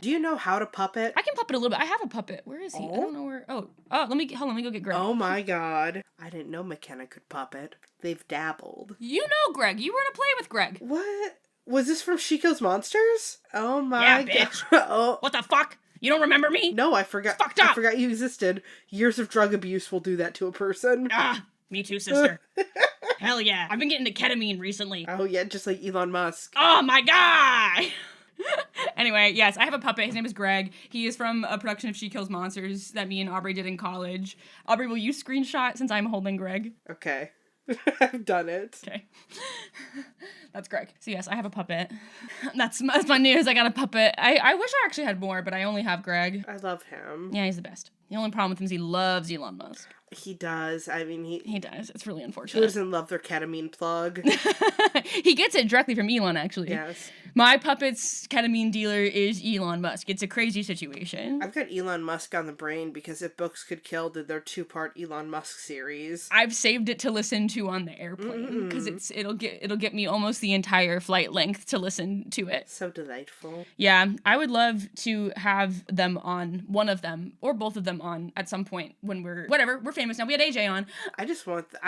Do you know how to puppet? I can puppet a little bit. I have a puppet. Where is he? I don't know where. Oh, let me go get Greg. Oh my god. I didn't know Mackenna could puppet. They've dabbled. You know Greg. You were in a play with Greg. What? Was this from She Kills Monsters? Oh my god. Yeah, bitch. Oh. What the fuck? You don't remember me? No, I forgot. Fucked up. I forgot you existed. Years of drug abuse will do that to a person. Ah, me too, sister. Hell yeah. I've been getting into ketamine recently. Oh yeah, just like Elon Musk. Oh my god! Anyway, yes, I have a puppet. His name is Greg. He is from a production of She Kills Monsters that me and Aubrey did in college. Aubrey, will you screenshot since I'm holding Greg? Okay. I've done it. Okay. That's Greg. So yes, I have a puppet. That's my news. I got a puppet. I wish I actually had more, but I only have Greg. I love him. Yeah, he's the best. The only problem with him is he loves Elon Musk. He does. I mean, he does. It's really unfortunate. Who doesn't love their ketamine plug? He gets it directly from Elon, actually. Yes. My puppet's ketamine dealer is Elon Musk. It's a crazy situation. I've got Elon Musk on the brain because If Books Could Kill did their 2-part Elon Musk series. I've saved it to listen to on the airplane because it'll get me almost the entire flight length to listen to it. So delightful. Yeah, I would love to have them on, one of them or both of them on at some point when we're famous now. We had AJ on. I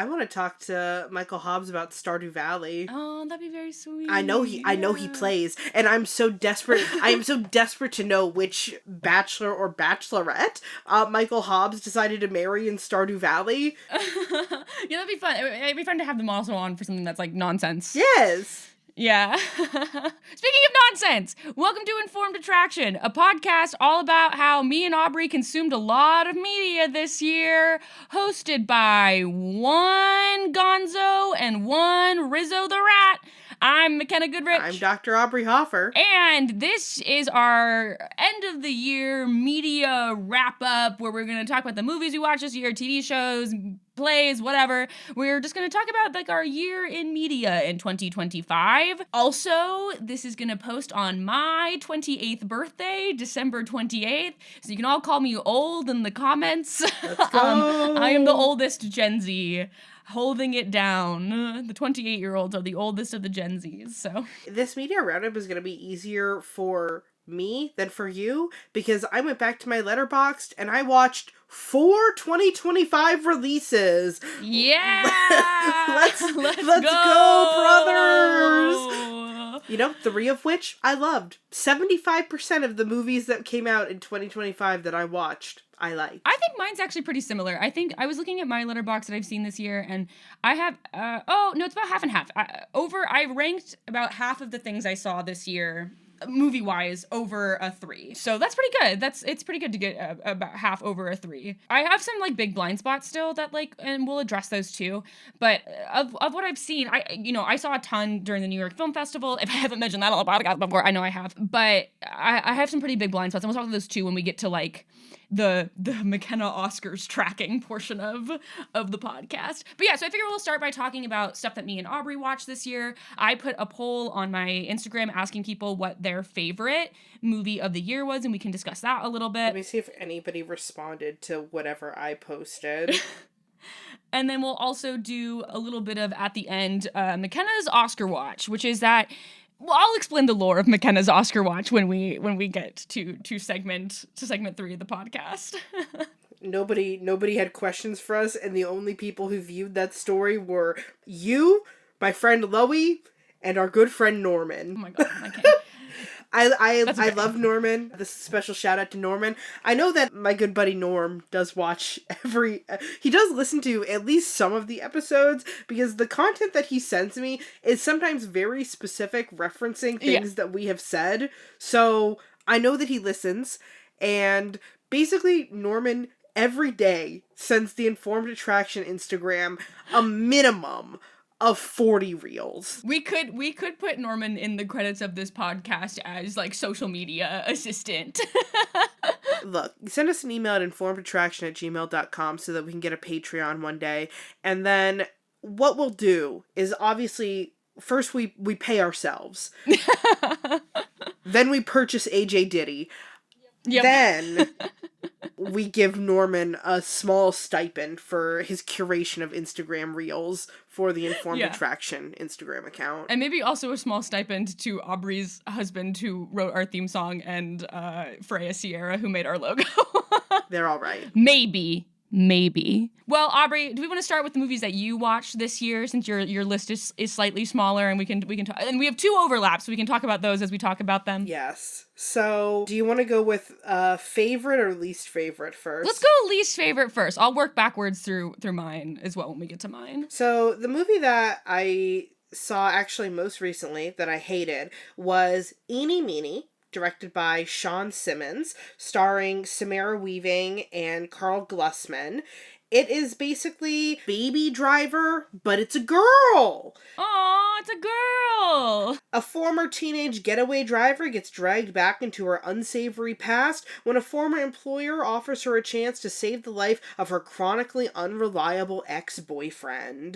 want to talk to Michael Hobbs about Stardew Valley. Oh, that'd be very sweet. I know he plays, and I'm so desperate. I am so desperate to know which bachelor or bachelorette Michael Hobbs decided to marry in Stardew Valley. Yeah, that'd be fun. It'd be fun to have them also on for something that's like nonsense. Yes. Yeah. Speaking of nonsense, welcome to Informed Attraction, a podcast all about how me and Aubrey consumed a lot of media this year, hosted by one Gonzo and one Rizzo the Rat. I'm Mackenna Goodrich. I'm Dr. Aubrey Hoffer. And this is our end of the year media wrap up where we're going to talk about the movies we watched this year, TV shows, plays, whatever. We're just going to talk about like our year in media in 2025. Also, this is going to post on my 28th birthday, December 28th. So you can all call me old in the comments. Let's go. I am the oldest Gen Z. Holding it down. The 28-year-olds are the oldest of the Gen Zs, so. This media roundup is going to be easier for me than for you because I went back to my Letterboxd and I watched 4 2025 releases. Yeah! Let's go, brothers! You know, 3 of which I loved. 75% of the movies that came out in 2025 that I watched, I liked. I think mine's actually pretty similar. I think I was looking at my Letterboxd that I've seen this year, and I have, it's about half and half. I ranked about half of the things I saw this year, movie-wise, over a 3. So that's pretty good. It's pretty good to get about half over a 3. I have some, like, big blind spots still that, like, and we'll address those too. But of what I've seen, I saw a ton during the New York Film Festival. If I haven't mentioned that on the podcast before, I know I have. But I have some pretty big blind spots, and we'll talk about those too when we get to, like, the Mackenna Oscars tracking portion of the podcast. But yeah, so I figure we'll start by talking about stuff that me and Aubrey watched this year. I put a poll on my Instagram asking people what their favorite movie of the year was, and we can discuss that a little bit. Let me see if anybody responded to whatever I posted. And then we'll also do a little bit of, at the end, Mackenna's Oscar Watch, which is that. Well, I'll explain the lore of Mackenna's Oscar Watch when we get to segment 3 of the podcast. Nobody had questions for us, and the only people who viewed that story were you, my friend Loie, and our good friend Norman. Oh my god, I can't. I love Norman. This is a special shout out to Norman. I know that my good buddy Norm does watch he does listen to at least some of the episodes because the content that he sends me is sometimes very specific, referencing things that we have said. So I know that he listens, and basically Norman every day sends the Informed Attraction Instagram a minimum of 40 reels. We could put Norman in the credits of this podcast as, like, social media assistant. Look, send us an email at informedattraction@gmail.com so that we can get a Patreon one day. And then what we'll do is, obviously, first we pay ourselves. Then we purchase AJ Diddy. Yep. Then we give Norman a small stipend for his curation of Instagram reels for the Informed Attraction Instagram account. And maybe also a small stipend to Aubrey's husband who wrote our theme song and Freya Sierra who made our logo. They're all right. Maybe. Well, Aubrey, do we want to start with the movies that you watched this year, since your list is slightly smaller, and we can talk, and we have 2 overlaps, so we can talk about those as we talk about them. Yes. So, do you want to go with favorite or least favorite first? Let's go least favorite first. I'll work backwards through mine as well when we get to mine. So, the movie that I saw actually most recently that I hated was Eenie Meanie, directed by Sean Simmons, starring Samara Weaving and Carl Glusman. It is basically Baby Driver, but it's a girl! Aw, it's a girl! A former teenage getaway driver gets dragged back into her unsavory past when a former employer offers her a chance to save the life of her chronically unreliable ex-boyfriend.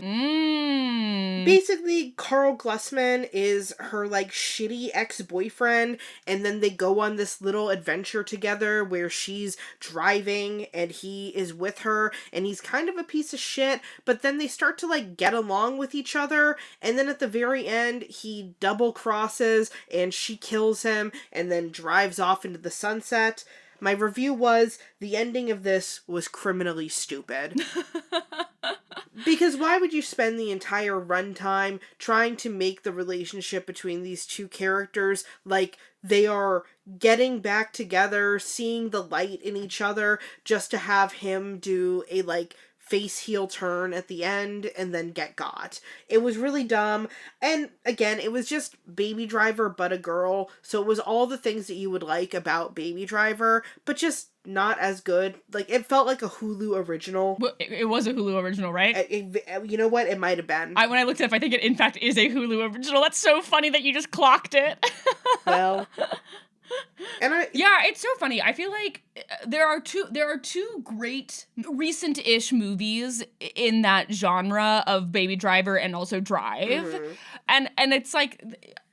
Basically, Carl Glusman is her, shitty ex-boyfriend, and then they go on this little adventure together where she's driving and he is with her, and he's kind of a piece of shit, but then they start to, get along with each other, and then at the very end, he double crosses, and she kills him, and then drives off into the sunset. My review was, the ending of this was criminally stupid. Because why would you spend the entire runtime trying to make the relationship between these two characters like they are getting back together, seeing the light in each other, just to have him do a, face heel turn at the end and then get got. It was really dumb. And again, it was just Baby Driver but a girl. So it was all the things that you would like about Baby Driver, but just not as good. It felt like a Hulu original. Well, it was a Hulu original, right? You know what? It might have been. When I looked it up, I think it in fact is a Hulu original. That's so funny that you just clocked it. Well... Yeah, it's so funny. I feel like there are two great recent-ish movies in that genre of Baby Driver and also Drive. Mm-hmm. And it's like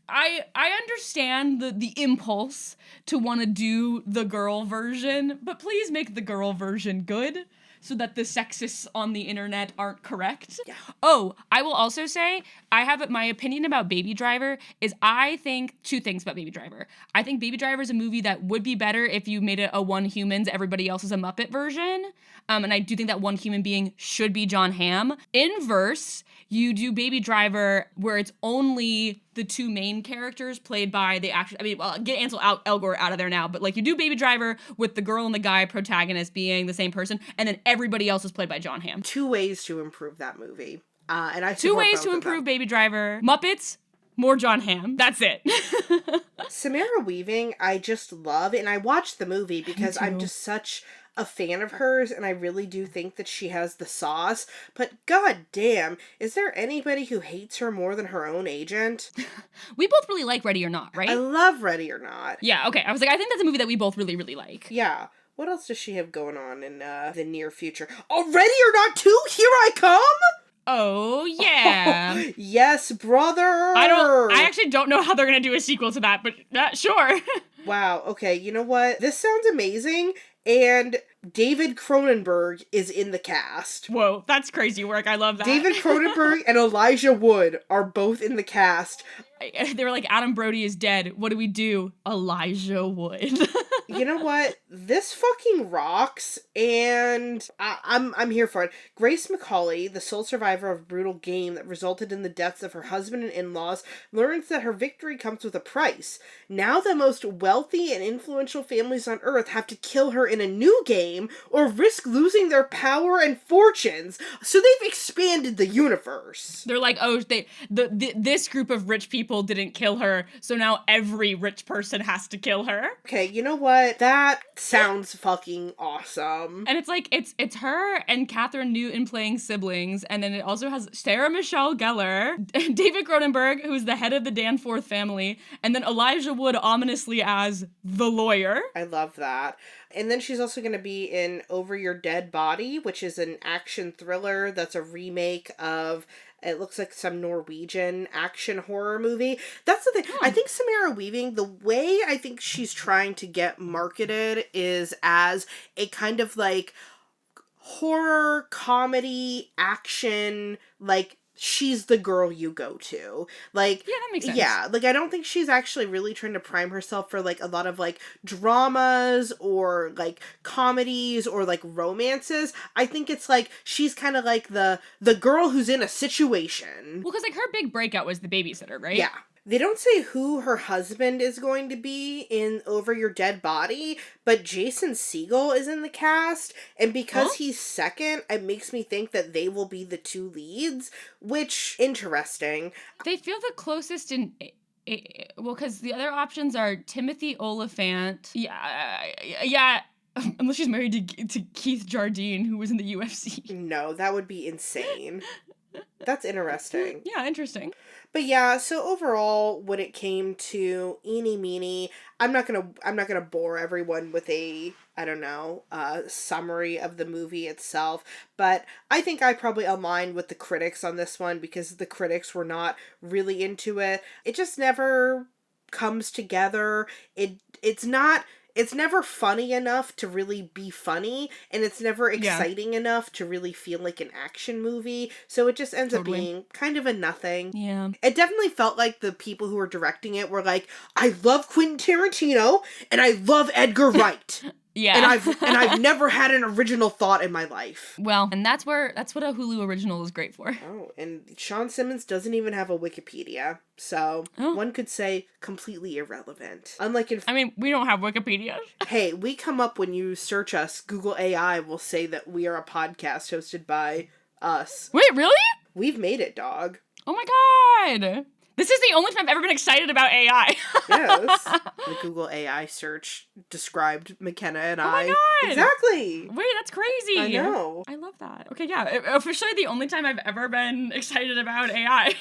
I understand the impulse to want to do the girl version, but please make the girl version good, so that the sexists on the internet aren't correct. Yeah. Oh, I will also say, my opinion about Baby Driver is I think 2 things about Baby Driver. I think Baby Driver is a movie that would be better if you made it a one humans, everybody else is a Muppet version. And I do think that one human being should be John Hamm. Inverse, you do Baby Driver where it's only the 2 main characters played by the actors. I mean, well, get Ansel Elgort out of there now, but you do Baby Driver with the girl and the guy protagonist being the same person, and then everybody else is played by John Hamm. 2 ways to improve that movie. And I 2 ways to improve Baby Driver. Muppets, more John Hamm. That's it. Samara Weaving, I just love, and I watched the movie because I'm just such a fan of hers, and I really do think that she has the sauce, but god damn, is there anybody who hates her more than her own agent? We both really like Ready or Not, right? I love Ready or Not. Yeah, okay. I was like, I think that's a movie that we both really, really like. Yeah. What else does she have going on in the near future? Oh, Ready or Not 2? Here I come? Oh, yeah. Oh, yes, brother! I actually don't know how they're gonna do a sequel to that, but sure. Wow, okay, you know what? This sounds amazing, and David Cronenberg is in the cast. Whoa, that's crazy work. I love that. David Cronenberg and Elijah Wood are both in the cast. They were like, Adam Brody is dead. What do we do? Elijah Wood. You know what? This fucking rocks, and I'm here for it. Grace McCauley, the sole survivor of a brutal game that resulted in the deaths of her husband and in-laws, learns that her victory comes with a price. Now the most wealthy and influential families on Earth have to kill her in a new game or risk losing their power and fortunes. So they've expanded the universe. They're like, oh, this group of rich people didn't kill her, so now every rich person has to kill her. Okay, you know what? That sounds fucking awesome. And it's like, it's her and Catherine Newton playing siblings, and then it also has Sarah Michelle Gellar, David Cronenberg, who's the head of the Danforth family, and then Elijah Wood ominously as the lawyer. I love that. And then she's also going to be in Over Your Dead Body, which is an action thriller that's a remake of It looks like some Norwegian action horror movie. That's the thing. I think Samara Weaving, the way I think she's trying to get marketed is as a kind of like horror, comedy, action, like, she's the girl you go to. Like, yeah, that makes sense. Yeah, like, I don't think she's actually really trying to prime herself for, like, a lot of, like, dramas or, like, comedies or, like, romances. I think it's, like, she's kind of, like, the girl who's in a situation. Well, because, like, her big breakout was The Babysitter, right? Yeah. They don't say who her husband is going to be in Over Your Dead Body, but Jason Segel is in the cast, and because he's second, it makes me think that they will be the two leads, which, interesting. They feel the closest in... well, because the other options are Timothy Olyphant. Yeah, unless she's married to Keith Jardine, who was in the UFC. No, that would be insane. That's interesting. Yeah, interesting. But yeah, so overall, when it came to Eenie Meanie, I'm not gonna bore everyone with a summary of the movie itself, but I think I probably aligned with the critics on this one because the critics were not really into it. It just never comes together. It's never funny enough to really be funny, and it's never exciting enough to really feel like an action movie, so it just ends up being kind of a nothing. Yeah. It definitely felt like the people who were directing it were like, I love Quentin Tarantino, and I love Edgar Wright. Yeah. And I've never had an original thought in my life. Well, and that's what a Hulu original is great for. Oh, and Sean Simmons doesn't even have a Wikipedia, so one could say completely irrelevant. Unlike in... I mean, we don't have Wikipedia. Hey, we come up when you search us. Google AI will say that we are a podcast hosted by us. Wait, really? We've made it, dog. Oh my god! This is the only time I've ever been excited about AI. Yes. The Google AI search described Mackenna and I. Oh my god! Exactly! Wait, that's crazy. I know. I love that. Okay, yeah. Officially the only time I've ever been excited about AI.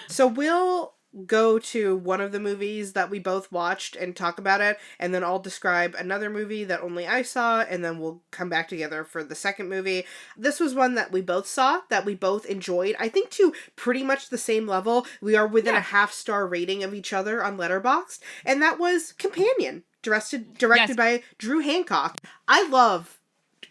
So we'll go to one of the movies that we both watched and talk about it, and then I'll describe another movie that only I saw, and then we'll come back together for the second movie. This was one that we both saw, that we both enjoyed, I think to pretty much the same level. We are within a 5-star rating of each other on Letterboxd, and that was Companion, directed by Drew Hancock. I love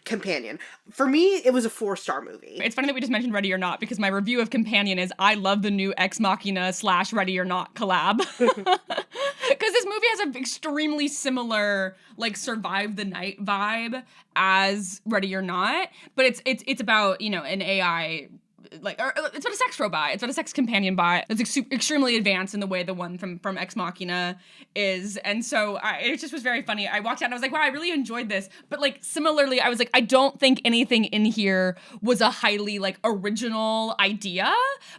Companion. For me, it was a 4-star movie. It's funny that we just mentioned Ready or Not, because my review of Companion is I love the new Ex Machina / Ready or Not collab. Because this movie has an extremely similar, like, survive the night vibe as Ready or Not, but it's about, you know, an AI... like, or it's about a sex robot. It's about a sex companion bot that's extremely advanced in the way the one from Ex Machina is. And so it just was very funny. I walked out and I was like, wow, I really enjoyed this. But like, similarly, I was like, I don't think anything in here was a highly like original idea,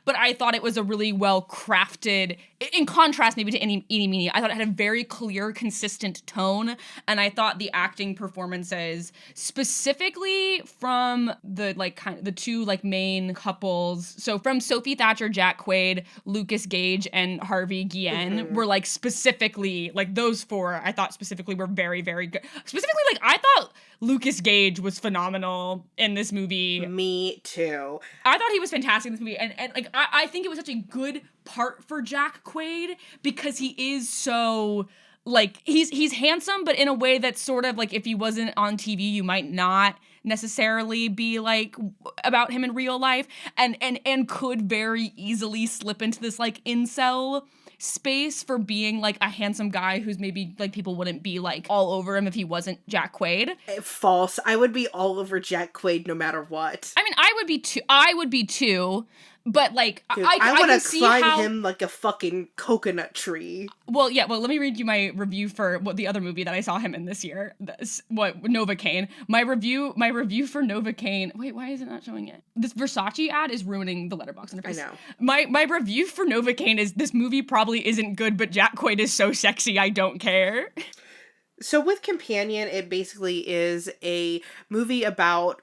but I thought it was a really well crafted, in contrast maybe to Eenie Meanie, I thought it had a very clear, consistent tone. And I thought the acting performances, specifically from the like kind of the two like main couples, so from Sophie Thatcher, Jack Quaid, Lucas Gage, and Harvey Guillen, were like specifically, like those four I thought specifically were very, very good. Specifically, like I thought Lucas Gage was phenomenal in this movie. Me too. I thought he was fantastic in this movie, and like I think it was such a good part for Jack Quaid because he is so like he's handsome, but in a way that's sort of like if he wasn't on TV, you might not necessarily be like about him in real life, and could very easily slip into this like incel space for being like a handsome guy who's maybe like people wouldn't be like all over him if he wasn't Jack Quaid. False. I would be all over Jack Quaid no matter what. I mean, I would be too. But, like, Dude, I want to climb him like a fucking coconut tree. Well, yeah, let me read you my review for the other movie that I saw him in this year. Novocaine. My review for Novocaine. Wait, why is it not showing it? This Versace ad is ruining the Letterboxd interface. I know. My review for Novocaine is this movie probably isn't good, but Jack Quaid is so sexy, I don't care. So with Companion, it basically is a movie about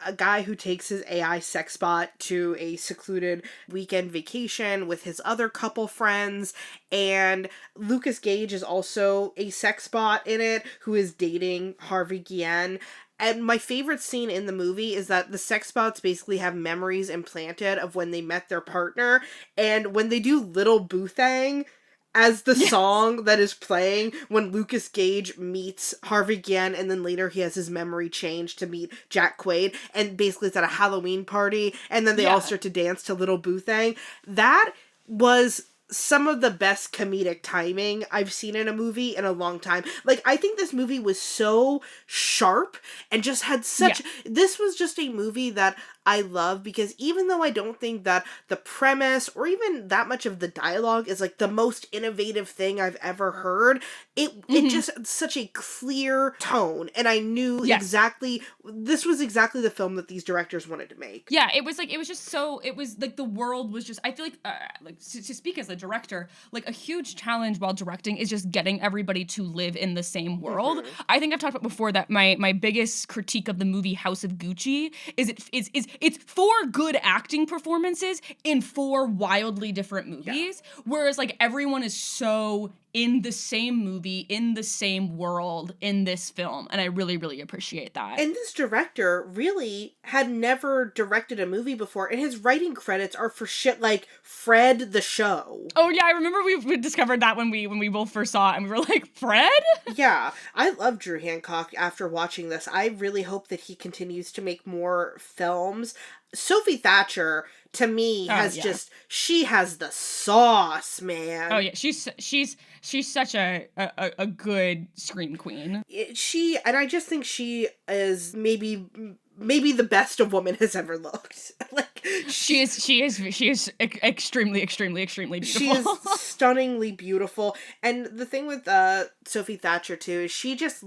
a guy who takes his AI sex bot to a secluded weekend vacation with his other couple friends, and Lucas Gage is also a sex bot in it who is dating Harvey Guillen. And my favorite scene in the movie is that the sex bots basically have memories implanted of when they met their partner, and when they do Little Boo Thang as the song that is playing when Lucas Gage meets Harvey Guillen, and then later he has his memory changed to meet Jack Quaid, and basically it's at a Halloween party, and then they all start to dance to Little Boo Thang. That was some of the best comedic timing I've seen in a movie in a long time. Like, I think this movie was so sharp and just had such... This was just a movie that I love, because even though I don't think that the premise or even that much of the dialogue is like the most innovative thing I've ever heard, it just had such a clear tone, and I knew exactly... This was exactly the film that these directors wanted to make. Yeah, it was just so... It was like the world was just... I feel like to speak as a director, like a huge challenge while directing is just getting everybody to live in the same world. I think I've talked about before that my biggest critique of the movie House of Gucci is it's 4 good acting performances in 4 wildly different movies, whereas like everyone is so in the same movie, in the same world, in this film, and I really, really appreciate that. And this director really had never directed a movie before, and his writing credits are for shit like Fred the Show. Oh yeah, I remember we discovered that when we both first saw it, and we were like, Fred? Yeah, I love Drew Hancock after watching this. I really hope that he continues to make more films. Sophie Thatcher, to me, she has the sauce, man. Oh yeah, she's such a good scream queen. And I just think she is maybe the best a woman has ever looked. Like, she is extremely, extremely, extremely beautiful. She is stunningly beautiful. And the thing with Sophie Thatcher too is she just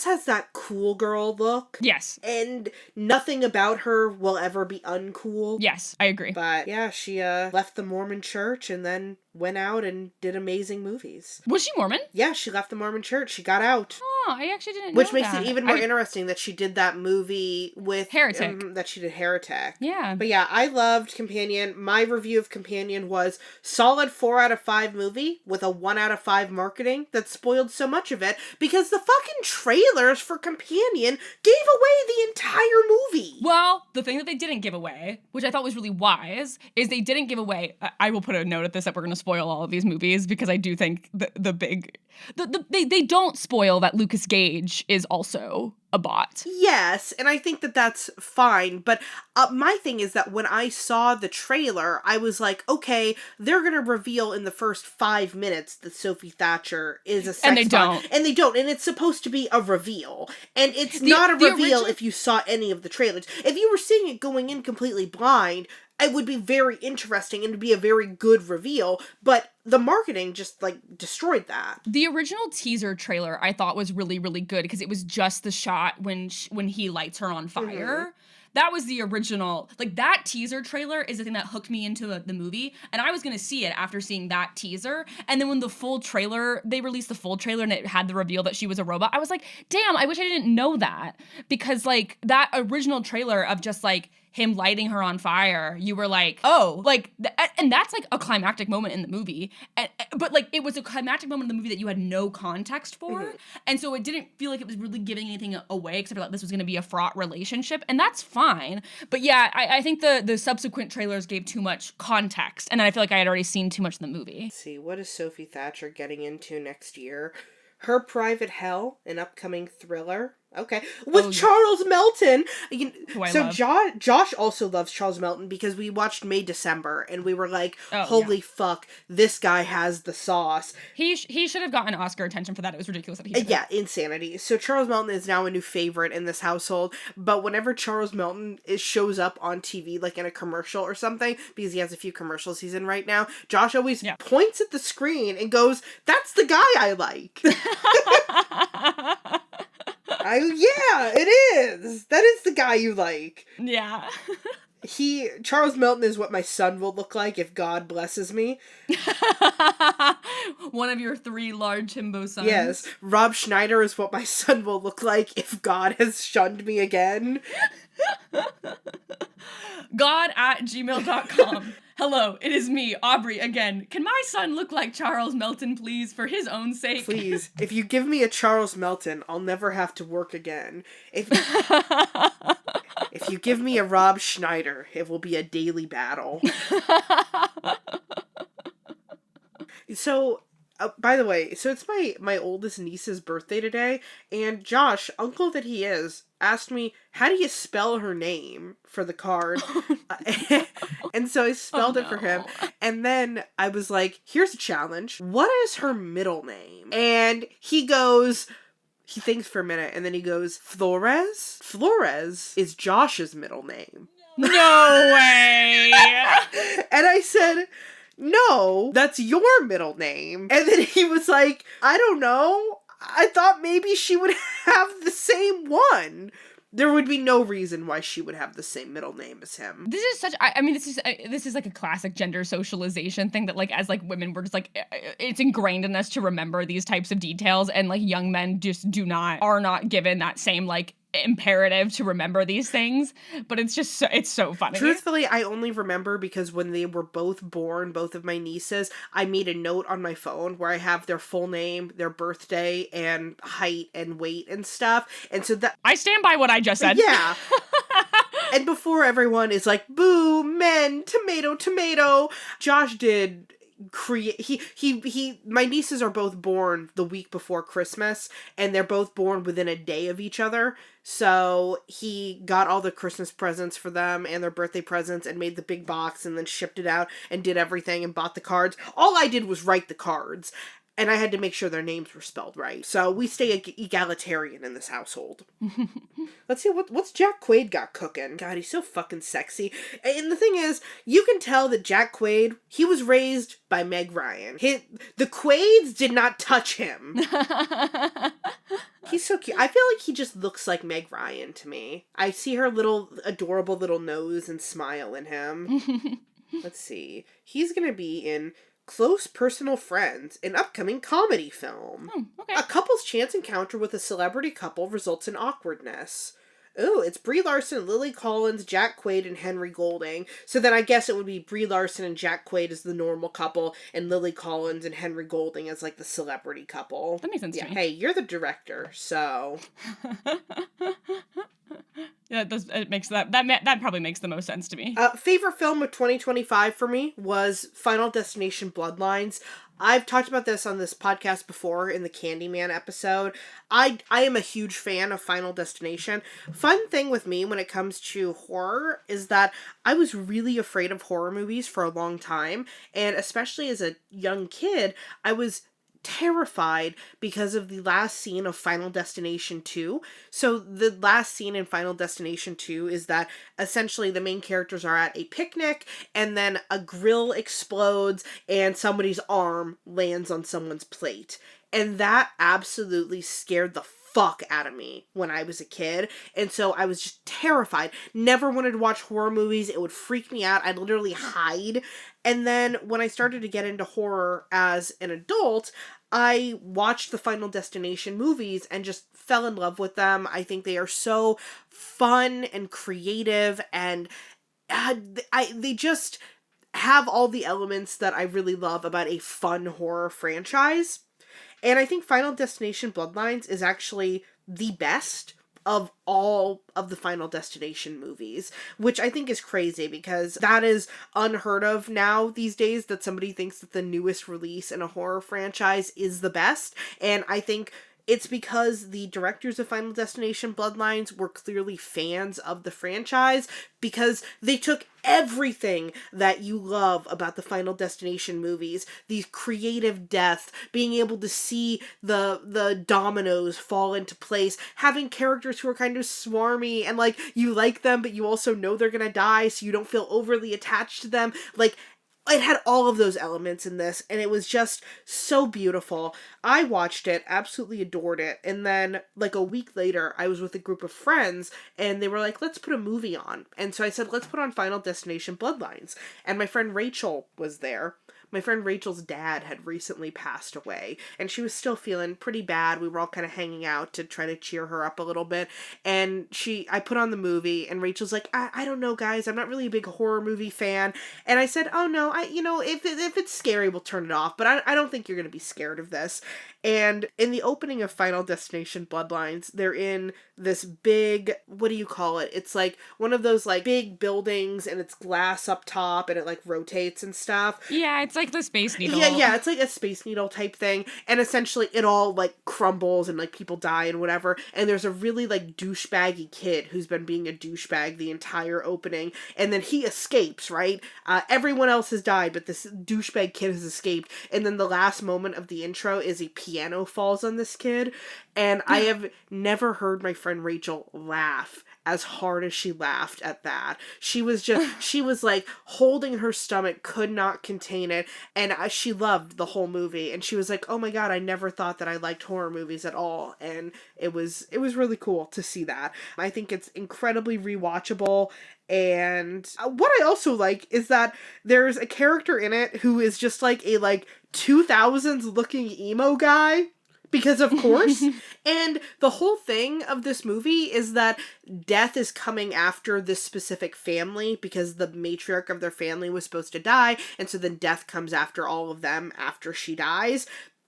has that cool girl look. Yes. And nothing about her will ever be uncool. Yes, I agree. But yeah, she left the Mormon church and then went out and did amazing movies. Was she Mormon? Yeah, she left the Mormon church. She got out. Oh, I actually didn't know Which makes that. it even more interesting that she did that movie with... Heretic. That she did Heretic. Yeah. But yeah, I loved Companion. My review of Companion was solid 4 out of 5 movie with a 1 out of 5 marketing that spoiled so much of it because the fucking trailers for Companion gave away the entire movie. Well, the thing that they didn't give away, which I thought was really wise, is they didn't give away... I will put a note at this that we're going to spoil all of these movies because I do think they don't spoil that Lucas Gage is also a bot. Yes, and I think that that's fine, but my thing is that when I saw the trailer, I was like, okay, they're gonna reveal in the first 5 minutes that Sophie Thatcher is a sex and they bot. don't. And they don't, and it's supposed to be a reveal. And it's not a reveal if you saw any of the trailers. If you were seeing it going in completely blind, it would be very interesting and it'd be a very good reveal, but the marketing just, like, destroyed that. The original teaser trailer I thought was really, really good because it was just the shot when he lights her on fire. That was the original, like, that teaser trailer is the thing that hooked me into the movie, and I was gonna see it after seeing that teaser, and then when they released the full trailer and it had the reveal that she was a robot, I was like, damn, I wish I didn't know that, because, like, that original trailer of just, like, him lighting her on fire, you were like, oh, like, and that's like a climactic moment in the movie, but like it was a climactic moment in the movie that you had no context for, and so it didn't feel like it was really giving anything away except for like this was going to be a fraught relationship, and that's fine. But yeah, I think the subsequent trailers gave too much context, and then I feel like I had already seen too much in the movie. Let's see, what is Sophie Thatcher getting into next year? Her Private Hell, an upcoming thriller. Okay. With Charles Melton. Josh also loves Charles Melton because we watched May December and we were like, holy fuck, this guy has the sauce. He should have gotten Oscar attention for that. It was ridiculous that he did. Yeah, insanity. So Charles Melton is now a new favorite in this household, but whenever Charles Melton shows up on TV, like in a commercial or something, because he has a few commercials he's in right now, Josh always points at the screen and goes, that's the guy I like. Yeah, it is. That is the guy you like. Yeah. Charles Melton is what my son will look like if God blesses me. One of your 3 large himbo sons. Yes. Rob Schneider is what my son will look like if God has shunned me again. God@gmail.com. Hello, it is me, Aubrey, again. Can my son look like Charles Melton, please, for his own sake? Please. If you give me a Charles Melton, I'll never have to work again. If you give me a Rob Schneider, it will be a daily battle. So, by the way, so it's my oldest niece's birthday today, and Josh, uncle that he is, asked me, how do you spell her name for the card? And so I spelled it for him, and then I was like, here's a challenge. What is her middle name? And he thinks for a minute, and then he goes, Flores? Flores is Josh's middle name. No way! And I said, no, that's your middle name. And then he was like, I don't know. I thought maybe she would have the same one. There would be no reason why she would have the same middle name as him. This is such, I mean, this is like a classic gender socialization thing that, like, as, like, women, we're just, like, it's ingrained in us to remember these types of details, and, like, young men just are not given that same, like, imperative to remember these things, but it's just it's so funny. Truthfully, I only remember because when they were both born, both of my nieces, I made a note on my phone where I have their full name, their birthday, and height and weight and stuff, and so that I stand by what I just said. Yeah. And before everyone is like, boo, men, tomato, tomato, Josh did my nieces are both born the week before Christmas, and they're both born within a day of each other, so he got all the Christmas presents for them and their birthday presents and made the big box and then shipped it out and did everything and bought the cards. All I did was write the cards, and I had to make sure their names were spelled right. So we stay egalitarian in this household. Let's see, what's Jack Quaid got cooking? God, he's so fucking sexy. And the thing is, you can tell that Jack Quaid, he was raised by Meg Ryan. The Quaids did not touch him. He's so cute. I feel like he just looks like Meg Ryan to me. I see her little adorable little nose and smile in him. Let's see. He's gonna be in Close Personal Friends, an upcoming comedy film. Oh, okay. A couple's chance encounter with a celebrity couple results in awkwardness. Ooh, it's Brie Larson, Lily Collins, Jack Quaid, and Henry Golding. So then I guess it would be Brie Larson and Jack Quaid as the normal couple, and Lily Collins and Henry Golding as, like, the celebrity couple. That makes sense to me. Hey, you're the director, so... Yeah, that probably makes the most sense to me. Favorite film of 2025 for me was Final Destination Bloodlines. I've talked about this on this podcast before in the Candyman episode. I am a huge fan of Final Destination. Fun thing with me when it comes to horror is that I was really afraid of horror movies for a long time, and especially as a young kid, I was terrified because of the last scene of Final Destination 2. So the last scene in Final Destination 2 is that essentially the main characters are at a picnic, and then a grill explodes and somebody's arm lands on someone's plate. And that absolutely scared the fuck out of me when I was a kid, and so I was just terrified. Never wanted to watch horror movies. It would freak me out. I'd literally hide. And then when I started to get into horror as an adult, I watched the Final Destination movies and just fell in love with them. I think they are so fun and creative, and they just have all the elements that I really love about a fun horror franchise. And I think Final Destination Bloodlines is actually the best of all of the Final Destination movies, which I think is crazy because that is unheard of now these days, that somebody thinks that the newest release in a horror franchise is the best. And I think it's because the directors of Final Destination Bloodlines were clearly fans of the franchise, because they took everything that you love about the Final Destination movies, these creative deaths, being able to see the dominoes fall into place, having characters who are kind of swarmy and, like, you like them, but you also know they're gonna die, so you don't feel overly attached to them. Like, it had all of those elements in this, and it was just so beautiful. I watched it, absolutely adored it, and then, like, a week later, I was with a group of friends, and they were like, let's put a movie on. And so I said, let's put on Final Destination Bloodlines. And my friend Rachel was there. My friend Rachel's dad had recently passed away, and she was still feeling pretty bad. We were all kind of hanging out to try to cheer her up a little bit, and I put on the movie, and Rachel's like, I don't know, guys, I'm not really a big horror movie fan. And I said, oh no, if it's scary, we'll turn it off, but I don't think you're going to be scared of this. And in the opening of Final Destination Bloodlines, they're in this big, what do you call it? It's like one of those like big buildings, and it's glass up top, and it like rotates and stuff. Yeah, it's like the Space Needle. Yeah, it's like a Space Needle type thing. And essentially it all like crumbles and like people die and whatever. And there's a really like douchebaggy kid who's been being a douchebag the entire opening. And then he escapes, right? Everyone else has died, but this douchebag kid has escaped. And then the last moment of the intro is a piano falls on this kid. And I have never heard my friend Rachel laugh as hard as she laughed at that. She was like holding her stomach, could not contain it, and she loved the whole movie, and she was like, oh my god, I never thought that I liked horror movies at all, and it was really cool to see that. I think it's incredibly rewatchable, and what I also like is that there's a character in it who is just like a like 2000s looking emo guy. Because of course. And the whole thing of this movie is that death is coming after this specific family because the matriarch of their family was supposed to die, and so then death comes after all of them after she dies.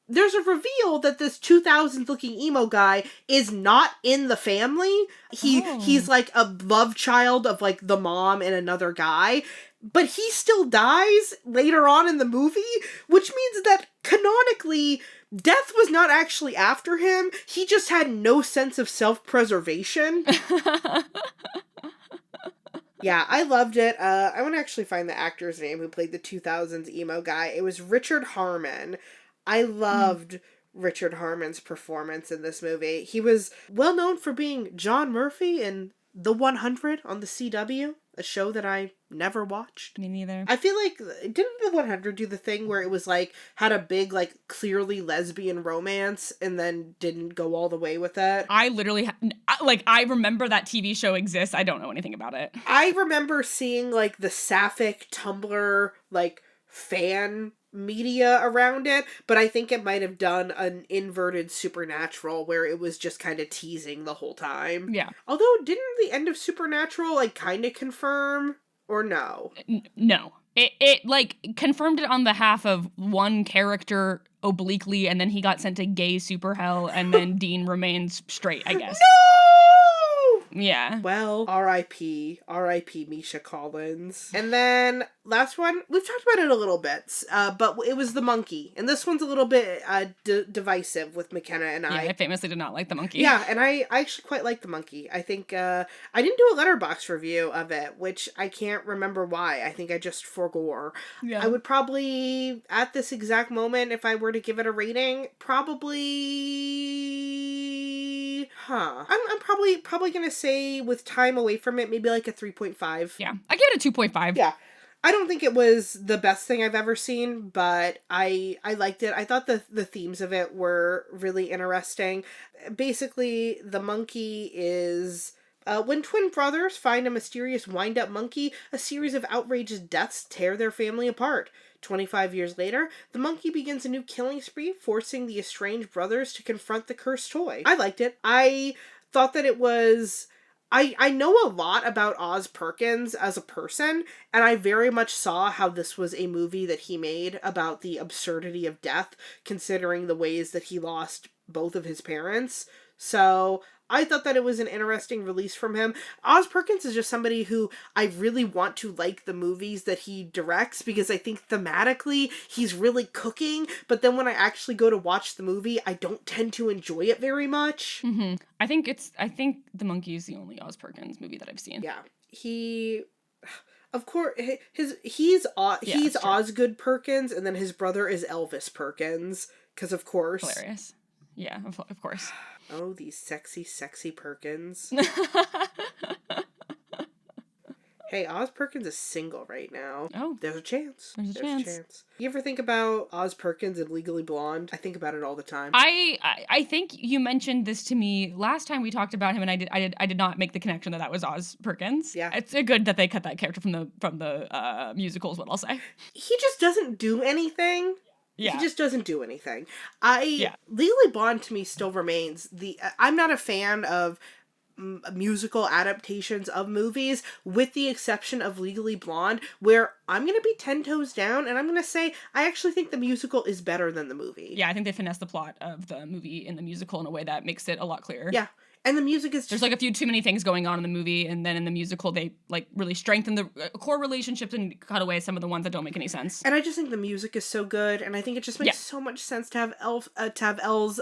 There's a reveal that this 2000s looking emo guy is not in the family. He's like a love child of like the mom and another guy. But he still dies later on in the movie, which means that canonically death was not actually after him. He just had no sense of self-preservation. Yeah, I loved it. I want to actually find the actor's name who played the 2000s emo guy. It was Richard Harmon. I loved Richard Harmon's performance in this movie. He was well known for being John Murphy in The 100 on the CW, a show that I never watched. Me neither. I feel like, didn't The 100 do the thing where it was like, had a big, like, clearly lesbian romance and then didn't go all the way with it? I literally, I remember that TV show exists. I don't know anything about it. I remember seeing, like, the sapphic Tumblr, like, fan media around it, but I think it might have done an inverted Supernatural where it was just kind of teasing the whole time. Yeah. Although, didn't the end of Supernatural, like, kind of confirm, or no? No. It, like, confirmed it on behalf of one character obliquely, and then he got sent to gay super hell, and then Dean remains straight, I guess. No! Yeah. Well, R.I.P. Misha Collins. And then, last one, we've talked about it a little bit, but it was the monkey. And this one's a little bit divisive with Mackenna and I. Yeah, I famously did not like the monkey. Yeah, and I actually quite like the monkey. I think, I didn't do a letterbox review of it, which I can't remember why. I think I just forgore. Yeah. I would probably, at this exact moment, if I were to give it a rating, probably... I'm probably gonna say, with time away from it, maybe like a 3.5. Yeah. I give it a 2.5. Yeah. I don't think it was the best thing I've ever seen, but I liked it. I thought the themes of it were really interesting. Basically, the monkey is... when twin brothers find a mysterious wind-up monkey, a series of outrageous deaths tear their family apart. 25 years later, the monkey begins a new killing spree, forcing the estranged brothers to confront the cursed toy. I liked it. I thought that it was... I know a lot about Oz Perkins as a person, and I very much saw how this was a movie that he made about the absurdity of death, considering the ways that he lost both of his parents. So I thought that it was an interesting release from him. Oz Perkins is just somebody who I really want to like the movies that he directs, because I think thematically he's really cooking, but then when I actually go to watch the movie, I don't tend to enjoy it very much. Mm-hmm. I think The Monkey is the only Oz Perkins movie that I've seen. Yeah. Of course, he's Osgood Perkins, and then his brother is Elvis Perkins, because of course. Hilarious. Yeah, of course. Oh, these sexy, sexy Perkins. Hey, Oz Perkins is single right now. Oh. There's a chance. There's a chance. You ever think about Oz Perkins and Legally Blonde? I think about it all the time. I think you mentioned this to me last time we talked about him, and I did not make the connection that was Oz Perkins. Yeah. It's good that they cut that character from the musical is what I'll say. He just doesn't do anything. Yeah. He just doesn't do anything. Legally Blonde to me still remains I'm not a fan of musical adaptations of movies, with the exception of Legally Blonde, where I'm going to be 10 toes down and I'm going to say I actually think the musical is better than the movie. Yeah, I think they finessed the plot of the movie in the musical in a way that makes it a lot clearer. Yeah. And the music is just... There's like a few too many things going on in the movie, and then in the musical they like really strengthen the core relationships and cut away some of the ones that don't make any sense. And I just think the music is so good, and I think it just makes so much sense to have Elle's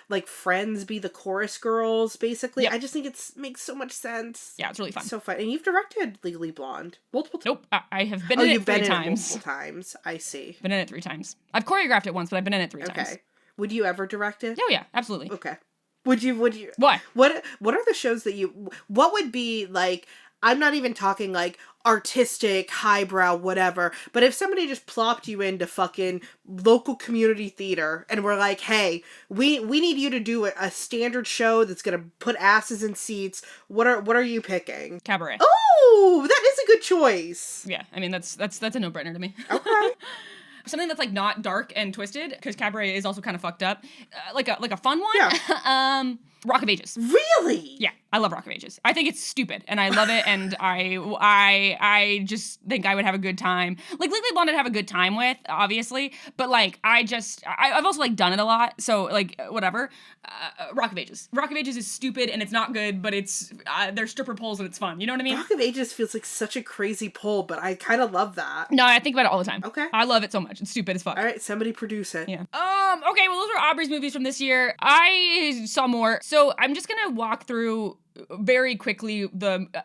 like friends be the chorus girls, basically. Yep. I just think it makes so much sense. Yeah, it's really fun. So fun. And you've directed Legally Blonde multiple times. Nope, I have been in it 3 times. Multiple times. I see. Been in it 3 times. I've choreographed it once, but I've been in it 3 times. Okay. Would you ever direct it? Oh yeah, absolutely. Okay. Would you? Why? What are the shows that what would be like, I'm not even talking like artistic, highbrow, whatever, but if somebody just plopped you into fucking local community theater and we're like, hey, we need you to do a standard show that's gonna put asses in seats, what are you picking? Cabaret. Oh, that is a good choice. Yeah, I mean, that's a no-brainer to me. Okay. Something that's like not dark and twisted, because Cabaret is also kind of fucked up. Like a fun one. Yeah. Rock of Ages. Really? Yeah, I love Rock of Ages. I think it's stupid, and I love it, and I just think I would have a good time. Like, Legally Blonde I'd have a good time with, obviously, but like I've also like done it a lot, so like whatever. Rock of Ages. Rock of Ages is stupid and it's not good, but it's there's stripper poles and it's fun. You know what I mean? Rock of Ages feels like such a crazy pull, but I kind of love that. No, I think about it all the time. Okay. I love it so much. It's stupid as fuck. All right, somebody produce it. Yeah. Okay, well, those were Aubrey's movies from this year. I saw more. So I'm just gonna walk through very quickly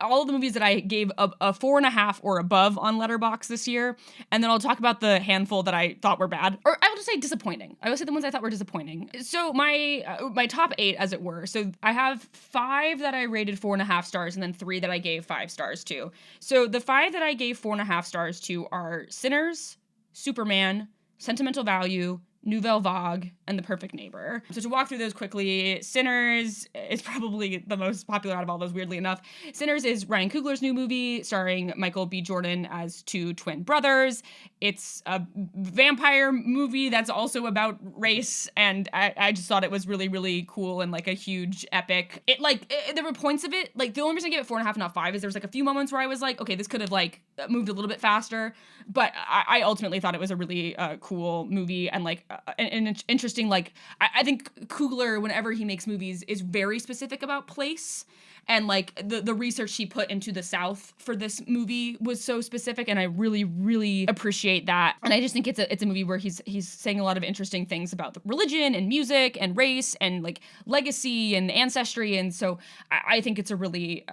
all of the movies that I gave a 4.5 or above on Letterboxd this year, and then I'll talk about the handful that I thought were bad, or I will just say disappointing. I will say the ones I thought were disappointing. So my top 8, as it were. So I have 5 that I rated 4.5 stars, and then 3 that I gave 5 stars to. So the 5 that I gave 4.5 stars to are Sinners, Superman, Sentimental Value, Nouvelle Vague, and The Perfect Neighbor. So to walk through those quickly, Sinners is probably the most popular out of all those, weirdly enough. Sinners is Ryan Coogler's new movie starring Michael B. Jordan as 2 twin brothers. It's a vampire movie that's also about race, and I just thought it was really, really cool and like a huge epic. There were points of it, like the only reason I gave it 4.5 not 5 is there was like a few moments where I was like, okay, this could have like moved a little bit faster, but I ultimately thought it was a really cool movie and like an interesting, like, I think Coogler, whenever he makes movies, is very specific about place. And like the research he put into the South for this movie was so specific, and I really, really appreciate that. And I just think it's a movie where he's saying a lot of interesting things about religion and music and race and like legacy and ancestry. And so I think it's a really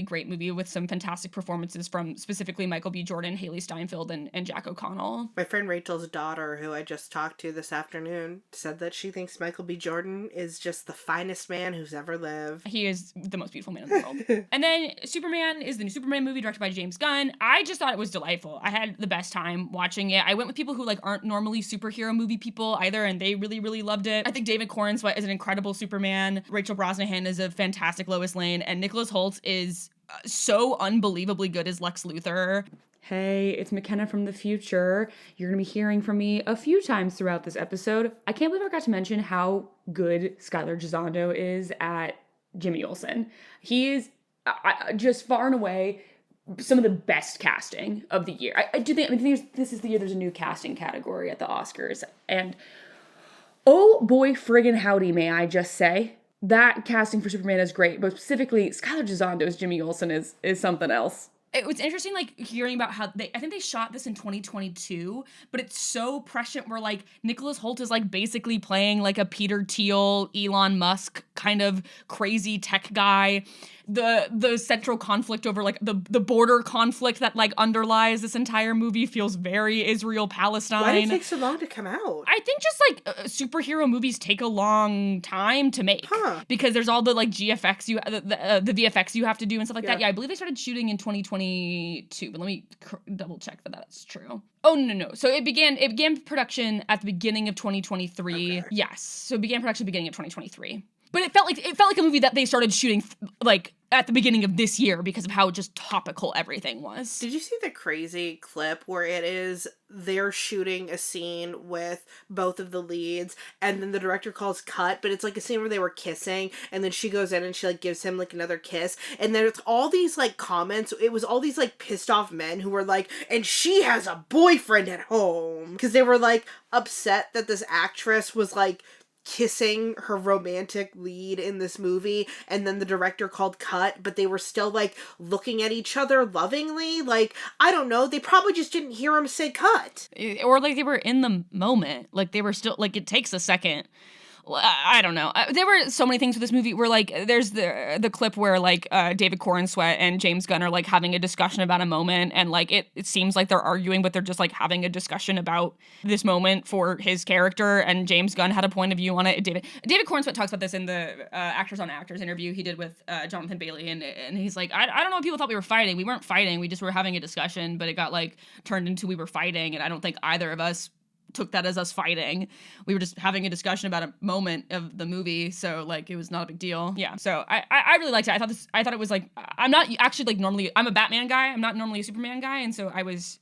great movie with some fantastic performances from specifically Michael B. Jordan, Haley Steinfeld, and Jack O'Connell. My friend Rachel's daughter, who I just talked to this afternoon, said that she thinks Michael B. Jordan is just the finest man who's ever lived. He is the most beautiful man in the world. And then Superman is the new Superman movie directed by James Gunn. I just thought it was delightful. I had the best time watching it. I went with people who like aren't normally superhero movie people either, and they really, really loved it. I think David Cornswell is an incredible Superman. Rachel Brosnahan is a fantastic Lois Lane, and Nicholas Hoult is so unbelievably good as Lex Luthor. Hey, it's Mackenna from the future. You're going to be hearing from me a few times throughout this episode. I can't believe I forgot to mention how good Skylar Gisondo is at Jimmy Olsen. He is just far and away some of the best casting of the year. I think this is the year there's a new casting category at the Oscars. And oh boy friggin' howdy, may I just say. That casting for Superman is great, but specifically Skylar Gisondo as Jimmy Olsen is something else. It was interesting, like, hearing about how I think they shot this in 2022, but it's so prescient where, like, Nicholas Hoult is, like, basically playing, like, a Peter Thiel, Elon Musk kind of crazy tech guy. the central conflict over like the border conflict that like underlies this entire movie feels very Israel-Palestine. Why did it take so long to come out? I think just like superhero movies take a long time to make because there's all the like GFX the VFX you have to do and stuff like that. Yeah, I believe they started shooting in 2022, but let me double check that that's true. Oh no. So it began production at the beginning of 2023. Okay. Yes. So it began production beginning of 2023. But it felt like a movie that they started shooting like at the beginning of this year because of how just topical everything was. Did you see the crazy clip where they're shooting a scene with both of the leads and then the director calls cut, but it's like a scene where they were kissing and then she goes in and she like gives him like another kiss and then it's all these like comments. It was all these like pissed off men who were like, and she has a boyfriend at home, because they were like upset that this actress was like kissing her romantic lead in this movie and then the director called cut, but they were still like looking at each other lovingly. Like, I don't know, they probably just didn't hear him say cut, or like they were in the moment, like they were still like, it takes a second. I don't know. There were so many things with this movie where, like, there's the clip where, like, David Corenswet and James Gunn are, like, having a discussion about a moment, and, like, it seems like they're arguing, but they're just, like, having a discussion about this moment for his character, and James Gunn had a point of view on it. David Corenswet talks about this in the Actors on Actors interview he did with Jonathan Bailey, and he's like, I don't know what people thought we were fighting. We weren't fighting. We just were having a discussion, but it got, like, turned into we were fighting, and I don't think either of us took that as us fighting. We were just having a discussion about a moment of the movie, so like it was not a big deal. Yeah, so I really liked it. I thought it was like, I'm not actually like normally, I'm a Batman guy, I'm not normally a Superman guy, and so I was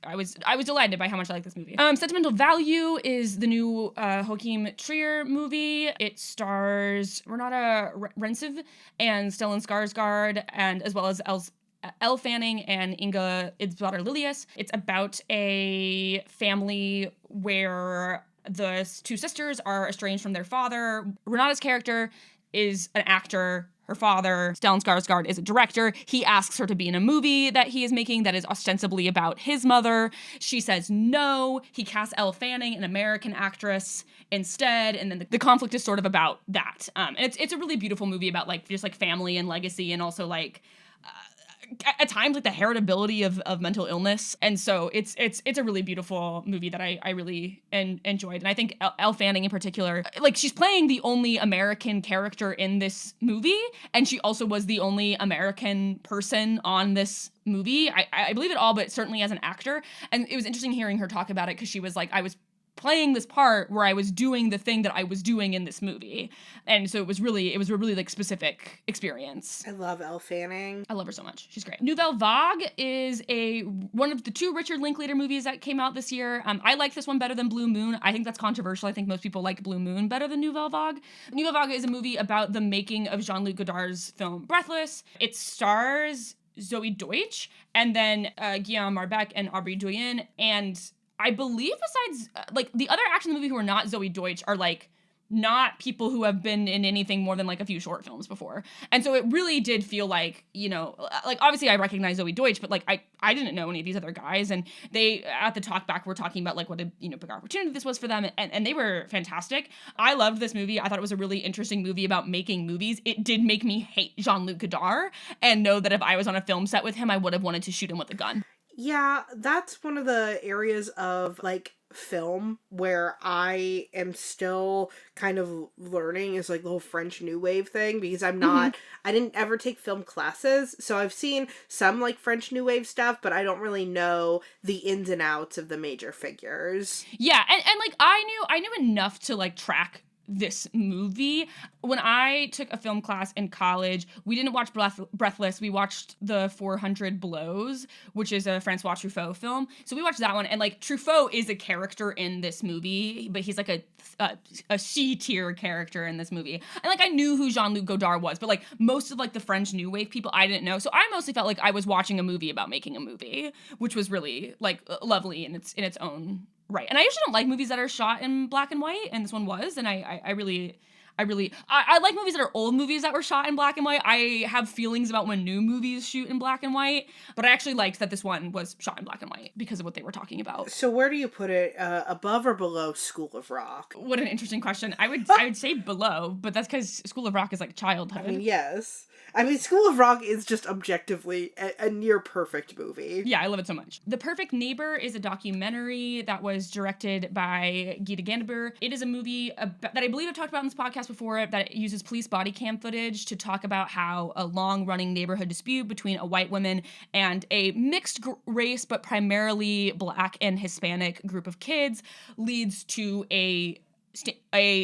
delighted by how much I like this movie. Sentimental Value is the new Joachim Trier movie. It stars Renata Renciv and Stellan Skarsgård, and as well as Elle Fanning and Inga Idsbader Lilius. It's about a family where the two sisters are estranged from their father. Renata's character is an actor. Her father, Stellan Skarsgård, is a director. He asks her to be in a movie that he is making that is ostensibly about his mother. She says no. He casts Elle Fanning, an American actress, instead, and then the conflict is sort of about that. And it's a really beautiful movie about like just like family and legacy, and also like at times like the heritability of mental illness. And so it's a really beautiful movie that I really enjoyed. And I think Elle Fanning in particular, like she's playing the only American character in this movie, and she also was the only American person on this movie. I believe it all, but certainly as an actor. And it was interesting hearing her talk about it, because she was like, I was playing this part where I was doing the thing that I was doing in this movie. And so it was a really like specific experience. I love Elle Fanning. I love her so much. She's great. Nouvelle Vague is one of the two Richard Linklater movies that came out this year. I like this one better than Blue Moon. I think that's controversial. I think most people like Blue Moon better than Nouvelle Vague. Nouvelle Vague is a movie about the making of Jean-Luc Godard's film Breathless. It stars Zoe Deutsch and then Guillaume Marbeck and Aubrey Doyen, and I believe besides, like, the other actors in the movie who are not Zoe Deutsch are, like, not people who have been in anything more than, like, a few short films before. And so it really did feel like, you know, like, obviously I recognize Zoe Deutsch, but, like, I didn't know any of these other guys. And they, at the talk back, were talking about, like, what a, you know, big opportunity this was for them. And they were fantastic. I loved this movie. I thought it was a really interesting movie about making movies. It did make me hate Jean-Luc Godard and know that if I was on a film set with him, I would have wanted to shoot him with a gun. Yeah, that's one of the areas of, like, film where I am still kind of learning, is, like, the whole French New Wave thing, because I'm not, I didn't ever take film classes, so I've seen some, like, French New Wave stuff, but I don't really know the ins and outs of the major figures. Yeah, and like, I knew enough to, like, track this movie. When I took a film class in college, we didn't watch Breathless. We watched The 400 Blows, which is a Francois Truffaut film. So we watched that one, and like Truffaut is a character in this movie, but he's like a C-tier character in this movie. And like I knew who Jean-Luc Godard was, but like most of like the French New Wave people I didn't know. So I mostly felt like I was watching a movie about making a movie, which was really like lovely in its own right. And I usually don't like movies that are shot in black and white, and this one was, and I really I like movies that are old movies that were shot in black and white. I have feelings about when new movies shoot in black and white, but I actually liked that this one was shot in black and white because of what they were talking about. So where do you put it, above or below School of Rock? What an interesting question. I would say below, but that's because School of Rock is like childhood. I mean, yes. I mean, School of Rock is just objectively a near perfect movie. Yeah, I love it so much. The Perfect Neighbor is a documentary that was directed by Gita Gandaber. It is a movie that I believe I've talked about in this podcast before, that uses police body cam footage to talk about how a long-running neighborhood dispute between a white woman and a mixed race, but primarily Black and Hispanic group of kids leads to a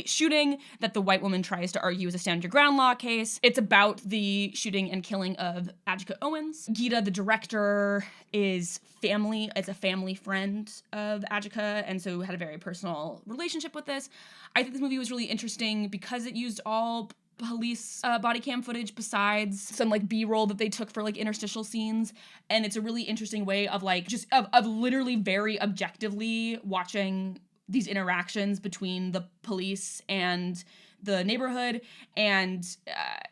shooting that the white woman tries to argue is a stand your ground law case. It's about the shooting and killing of Adjika Owens. Gita, the director, is a family friend of Adjika, and so had a very personal relationship with this. I think this movie was really interesting because it used all police body cam footage besides some like B-roll that they took for like interstitial scenes, and it's a really interesting way of like just of literally very objectively watching these interactions between the police and the neighborhood, and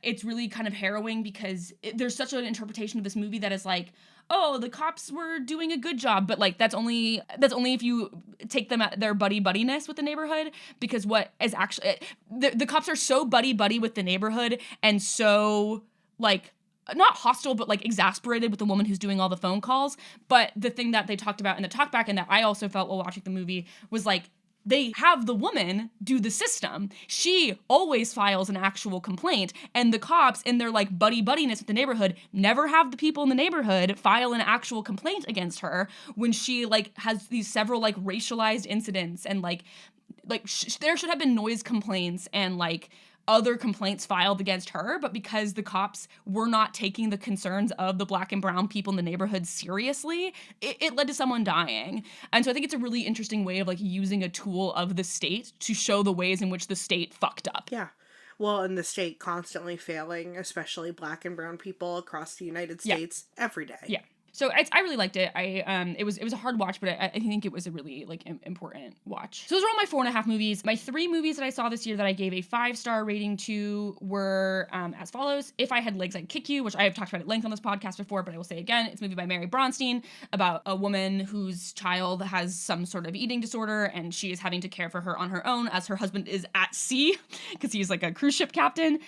it's really kind of harrowing because there's such an interpretation of this movie that is like, oh, the cops were doing a good job, but like that's only if you take them at their buddy-buddiness with the neighborhood, because what is actually the cops are so buddy-buddy with the neighborhood and so like not hostile, but like exasperated with the woman who's doing all the phone calls. But the thing that they talked about in the talkback, and that I also felt while watching the movie, was like, they have the woman do the system. She always files an actual complaint, and the cops, in their like buddy-buddiness with the neighborhood, never have the people in the neighborhood file an actual complaint against her when she like has these several like racialized incidents, and like there should have been noise complaints and like other complaints filed against her, but because the cops were not taking the concerns of the Black and brown people in the neighborhood seriously, it led to someone dying. And so I think it's a really interesting way of like using a tool of the state to show the ways in which the state fucked up. Yeah. Well, and the state constantly failing, especially Black and brown people across the United States every day. Yeah. So I really liked it. It was a hard watch, but I think it was a really like important watch. So those are all my 4.5 movies. My 3 movies that I saw this year that I gave a 5-star rating to were as follows: If I Had Legs, I'd Kick You, which I have talked about at length on this podcast before, but I will say again, it's a movie by Mary Bronstein about a woman whose child has some sort of eating disorder, and she is having to care for her on her own as her husband is at sea because he's like a cruise ship captain.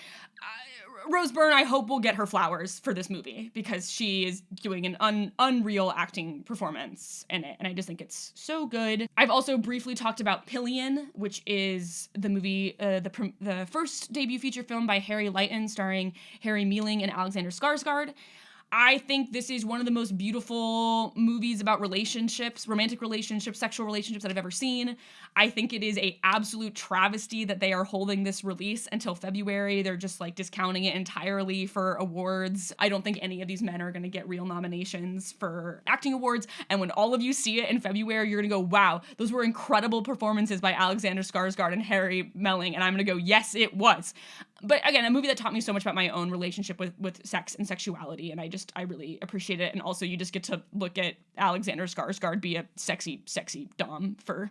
Rose Byrne, I hope, will get her flowers for this movie because she is doing an unreal acting performance in it, and I just think it's so good. I've also briefly talked about Pillion, which is the movie, the first debut feature film by Harry Lighton, starring Harry Mealing and Alexander Skarsgård. I think this is one of the most beautiful movies about relationships, romantic relationships, sexual relationships that I've ever seen. I think it is a absolute travesty that they are holding this release until February. They're just like discounting it entirely for awards. I don't think any of these men are going to get real nominations for acting awards. And when all of you see it in February, you're going to go, wow, those were incredible performances by Alexander Skarsgård and Harry Melling. And I'm going to go, yes, it was. But again, a movie that taught me so much about my own relationship with sex and sexuality, and I really appreciate it. And also, you just get to look at Alexander Skarsgård be a sexy dom for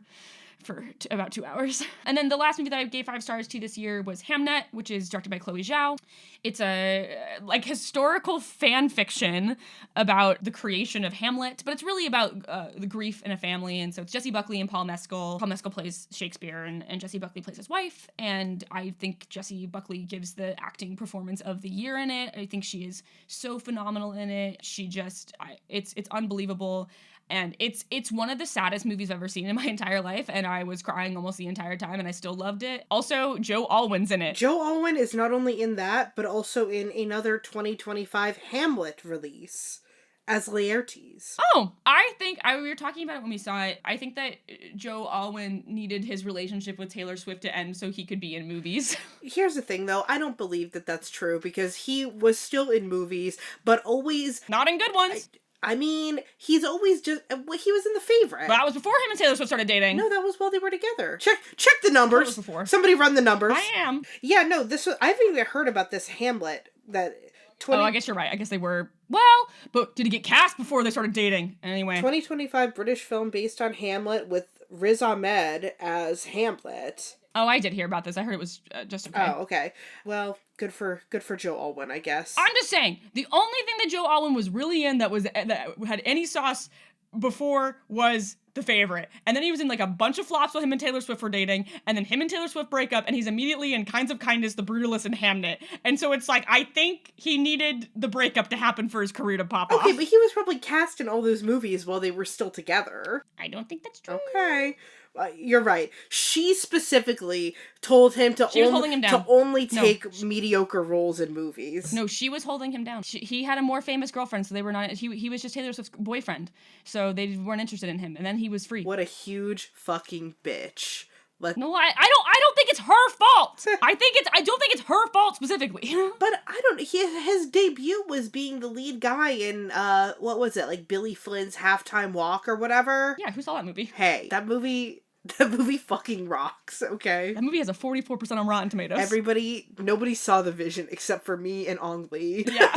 about 2 hours. And then the last movie that I gave 5 stars to this year was Hamnet, which is directed by Chloe Zhao. It's a like historical fan fiction about the creation of Hamlet, but it's really about the grief in a family. And so it's Jessie Buckley and Paul Mescal. Paul Mescal plays Shakespeare, and Jessie Buckley plays his wife. And I think Jessie Buckley gives the acting performance of the year in it. I think she is so phenomenal in it. She just, it's unbelievable. And it's one of the saddest movies I've ever seen in my entire life, and I was crying almost the entire time, and I still loved it. Also, Joe Alwyn's in it. Joe Alwyn is not only in that, but also in another 2025 Hamlet release as Laertes. Oh, we were talking about it when we saw it. I think that Joe Alwyn needed his relationship with Taylor Swift to end so he could be in movies. Here's the thing, though. I don't believe that that's true, because he was still in movies, but always... Not in good ones. I mean, he's always just... He was in The Favorite. But that was before him and Taylor Swift started dating. No, that was while they were together. Check the numbers. That was before. Somebody run the numbers. I am. Yeah, no, this was... I've even heard about this Hamlet that... Oh, I guess you're right. I guess they were... Well, but did he get cast before they started dating? Anyway. 2025 British film based on Hamlet with Riz Ahmed as Hamlet. Oh, I did hear about this. I heard it was just okay. Oh, okay. Well, good for Joe Alwyn, I guess. I'm just saying, the only thing that Joe Alwyn was really in that had any sauce before was The Favorite. And then he was in like a bunch of flops while him and Taylor Swift were dating, and then him and Taylor Swift break up, and he's immediately in Kinds of Kindness, The Brutalist, and Hamnet. And so it's like, I think he needed the breakup to happen for his career to pop off. Okay, but he was probably cast in all those movies while they were still together. I don't think that's true. Okay. You're right. She specifically told him to only take mediocre roles in movies. No, she was holding him down. He had a more famous girlfriend, so they were not. He was just Taylor Swift's boyfriend, so they weren't interested in him. And then he was free. What a huge fucking bitch. No, I don't think it's her fault. I don't think it's her fault specifically. But his debut was being the lead guy in, what was it, like Billy Flynn's Halftime Walk or whatever? Yeah, who saw that movie? Hey, that movie fucking rocks, okay? That movie has a 44% on Rotten Tomatoes. Nobody saw the vision except for me and Ong Lee. Yeah.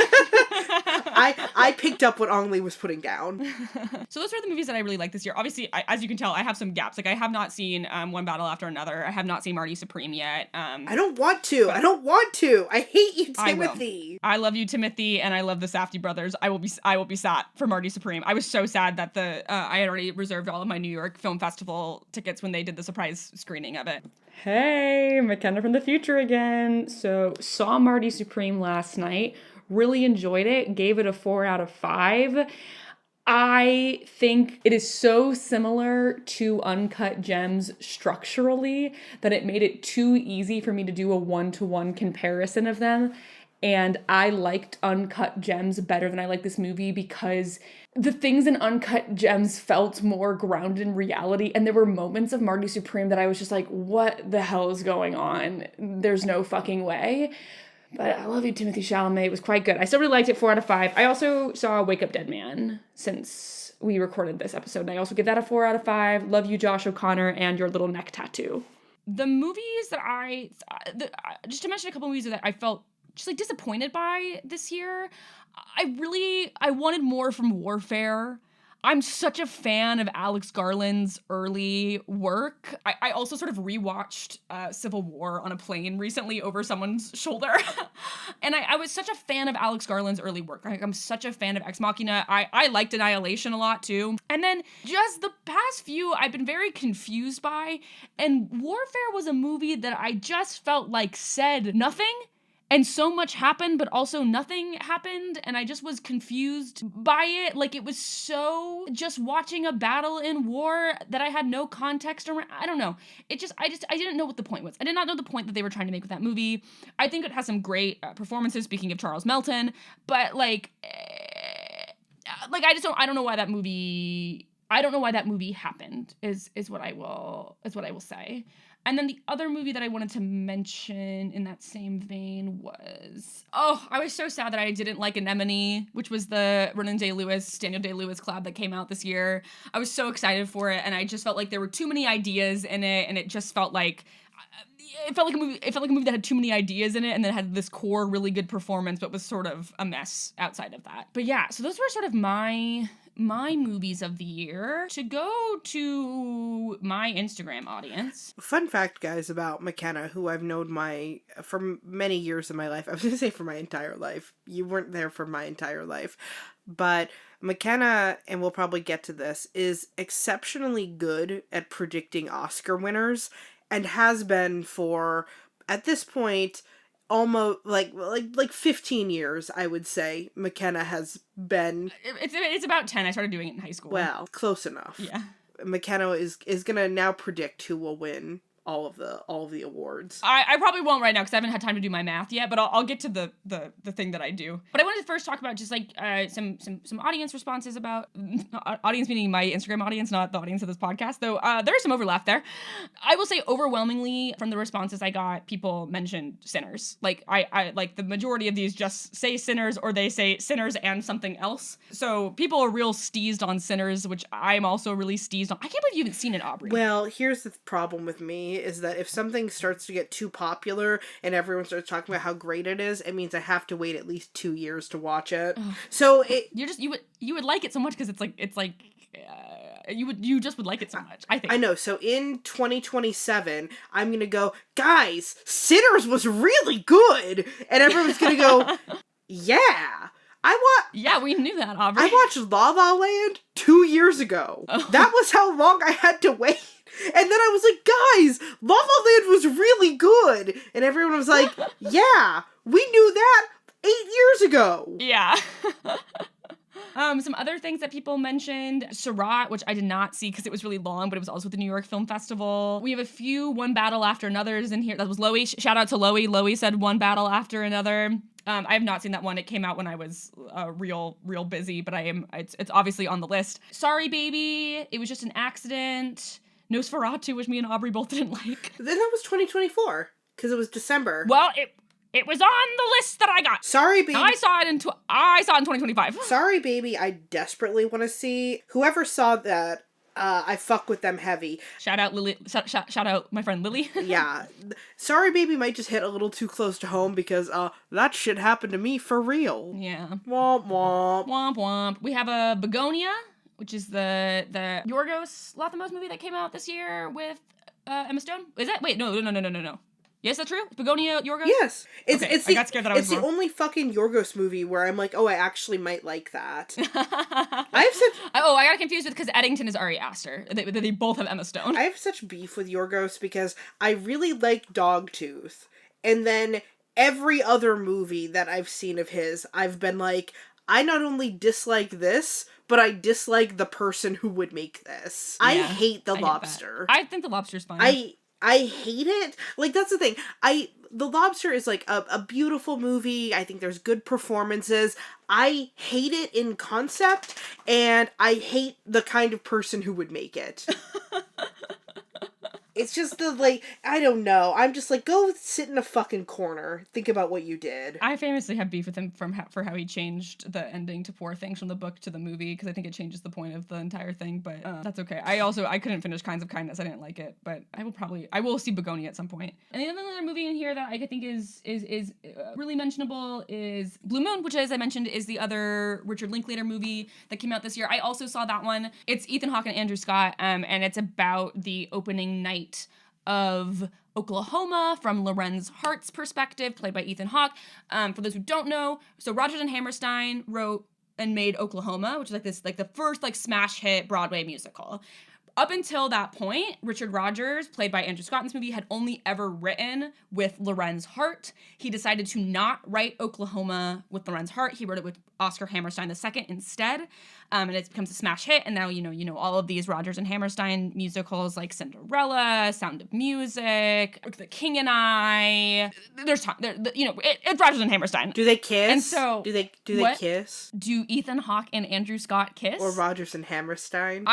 I picked up what Ong Lee was putting down. So those are the movies that I really like this year. Obviously, as you can tell, I have some gaps. Like, I have not seen One Battle After Another. I have not seen Marty Supreme yet. I don't want to. I hate you, Timothy. I love you, Timothy, and I love the Safdie brothers. I will be sad for Marty Supreme. I was so sad that I had already reserved all of my New York Film Festival tickets when they did the surprise screening of it. Hey, Mackenna from the future again. So, saw Marty Supreme last night. Really enjoyed it. Gave it a 4 out of 5. I think it is so similar to Uncut Gems structurally that it made it too easy for me to do a one-to-one comparison of them. And I liked Uncut Gems better than I like this movie because the things in Uncut Gems felt more grounded in reality. And there were moments of Marty Supreme that I was just like, what the hell is going on? There's no fucking way. But I love you, Timothée Chalamet. It was quite good. I still really liked it, 4 out of 5. I also saw Wake Up Dead Man since we recorded this episode. And I also give that a 4 out of 5. Love you, Josh O'Connor, and your little neck tattoo. The movies that just to mention a couple movies that I felt just like disappointed by this year. I wanted more from Warfare. I'm such a fan of Alex Garland's early work. I also sort of rewatched Civil War on a plane recently over someone's shoulder. And I was such a fan of Alex Garland's early work. I'm such a fan of Ex Machina. I liked Annihilation a lot too. And then just the past few I've been very confused by. And Warfare was a movie that I just felt like said nothing. And so much happened, but also nothing happened, and I just was confused by it. Like, it was so just watching a battle in war that I had no context around. I don't know. I didn't know what the point was. I did not know the point that they were trying to make with that movie. I think it has some great performances, speaking of Charles Melton, but I don't know why that movie happened, is what I will say. And then the other movie that I wanted to mention in that same vein was... Oh, I was so sad that I didn't like Anemone, which was the Daniel Day-Lewis collab that came out this year. I was so excited for it, and I just felt like there were too many ideas in it, and it just felt like... It felt like a movie that had too many ideas in it, and then had this core really good performance, but was sort of a mess outside of that. But yeah, so those were sort of my movies of the year. To go to my Instagram audience. Fun fact, guys, about Mackenna, who I've known for many years of my life. I was going to say for my entire life. You weren't there for my entire life. But Mackenna, and we'll probably get to this, is exceptionally good at predicting Oscar winners, and has been for, at this point, almost like 15 years, I would say. Mackenna has been... It's about 10. I started doing it in high school. Well, close enough. Yeah. Mackenna is gonna now predict who will win all of the awards. I probably won't right now because I haven't had time to do my math yet, but I'll get to the thing that I do. But I wanted to first talk about just like some audience responses about audience, meaning my Instagram audience, not the audience of this podcast. Though there is some overlap there. I will say overwhelmingly from the responses I got, people mentioned Sinners. Like I like the majority of these just say Sinners, or they say Sinners and something else. So people are real steezed on Sinners, which I'm also really steezed on. I can't believe you haven't seen it, Aubrey. Well, here's the problem with me is that if something starts to get too popular and everyone starts talking about how great it is, it means I have to wait at least 2 years to watch it. Ugh. So you would like it so much because it's You just would like it so much, I think. I know. So in 2027, I'm going to go, guys, Sinners was really good. And everyone's going to go, yeah. Yeah, we knew that, Aubrey. I watched La La Land 2 years ago. Oh. That was how long I had to wait. And then I was like, guys, La La Land was really good. And everyone was like, yeah, we knew that 8 years ago. Yeah. Some other things that people mentioned, Surratt, which I did not see because it was really long, but it was also at the New York Film Festival. We have a few One Battle After Another's in here. That was Loey. Shout out to Loey. Loey said One Battle After Another. I have not seen that one. It came out when I was real busy, but it's obviously on the list. Sorry Baby. It was just an accident. Nosferatu, which me and Aubrey both didn't like. Then that was 2024 because it was December. Well, it was on the list that I got. Sorry Baby. I saw it in 2025. Sorry Baby, I desperately want to see. Whoever saw that, I fuck with them heavy. Shout out Lily. Shout out my friend Lily. Yeah. Sorry Baby might just hit a little too close to home because that shit happened to me for real. Yeah. Womp womp. Womp womp. We have a Begonia, which is the Yorgos Lanthimos movie that came out this year with Emma Stone. Is that? Wait, no. Yes, that's true? Begonia, Yorgos? Yes. I got scared that I was It's wrong. the only fucking Yorgos movie where I'm like, oh, I actually might like that. I got confused with because Eddington is Ari Aster. They both have Emma Stone. have such beef with Yorgos because I really like Dogtooth. And then every other movie that I've seen of his, I've been like, I not only dislike this, but I dislike the person who would make this. Yeah, I hate The Lobster. I think The Lobster's fine. I hate it. Like, that's the thing. The Lobster is, like, a beautiful movie. I think there's good performances. I hate it in concept, and I hate the kind of person who would make it. It's just I don't know. I'm just like, go sit in a fucking corner. Think about what you did. I famously have beef with him for how he changed the ending to Poor Things from the book to the movie, because I think it changes the point of the entire thing, but that's okay. I couldn't finish Kinds of Kindness. I didn't like it, but I will see Begonia at some point. And the other movie in here that I think is really mentionable is Blue Moon, which, as I mentioned, is the other Richard Linklater movie that came out this year. I also saw that one. It's Ethan Hawke and Andrew Scott, and it's about the opening night of Oklahoma from Lorenz Hart's perspective, played by Ethan Hawke. For those who don't know, so Rodgers and Hammerstein wrote and made Oklahoma, which is the first smash hit Broadway musical. Up until that point, Richard Rodgers, played by Andrew Scott in this movie, had only ever written with Lorenz Hart. He decided to not write Oklahoma with Lorenz Hart. He wrote it with Oscar Hammerstein II instead. And it becomes a smash hit. And now, you know all of these Rodgers and Hammerstein musicals like Cinderella, Sound of Music, The King and I. There's time. It's Rodgers and Hammerstein. Do they kiss? And so do they kiss? Do Ethan Hawke and Andrew Scott kiss? Or Rodgers and Hammerstein?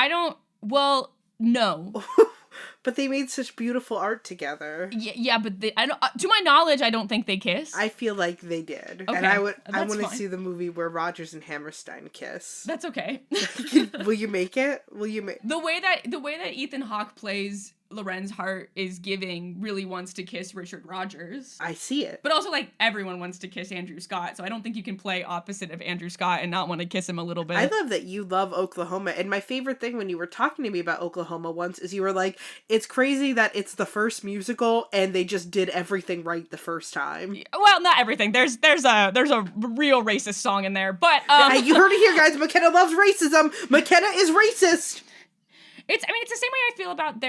Well, no. But they made such beautiful art together. Yeah, but to my knowledge, I don't think they kiss. I feel like they did. Okay, and I want to fine. see the movie where Rodgers and Hammerstein kiss. That's okay. Will you make it? The way that Ethan Hawke plays Lorenz Hart is giving really wants to kiss Richard Rodgers. I see it. But also, everyone wants to kiss Andrew Scott, so I don't think you can play opposite of Andrew Scott and not want to kiss him a little bit. I love that you love Oklahoma, and my favorite thing when you were talking to me about Oklahoma once is you were like, it's crazy that it's the first musical and they just did everything right the first time. Well, not everything. There's a real racist song in there, but you heard it here, guys. Mackenna loves racism. Mackenna is racist. It's the same way I feel about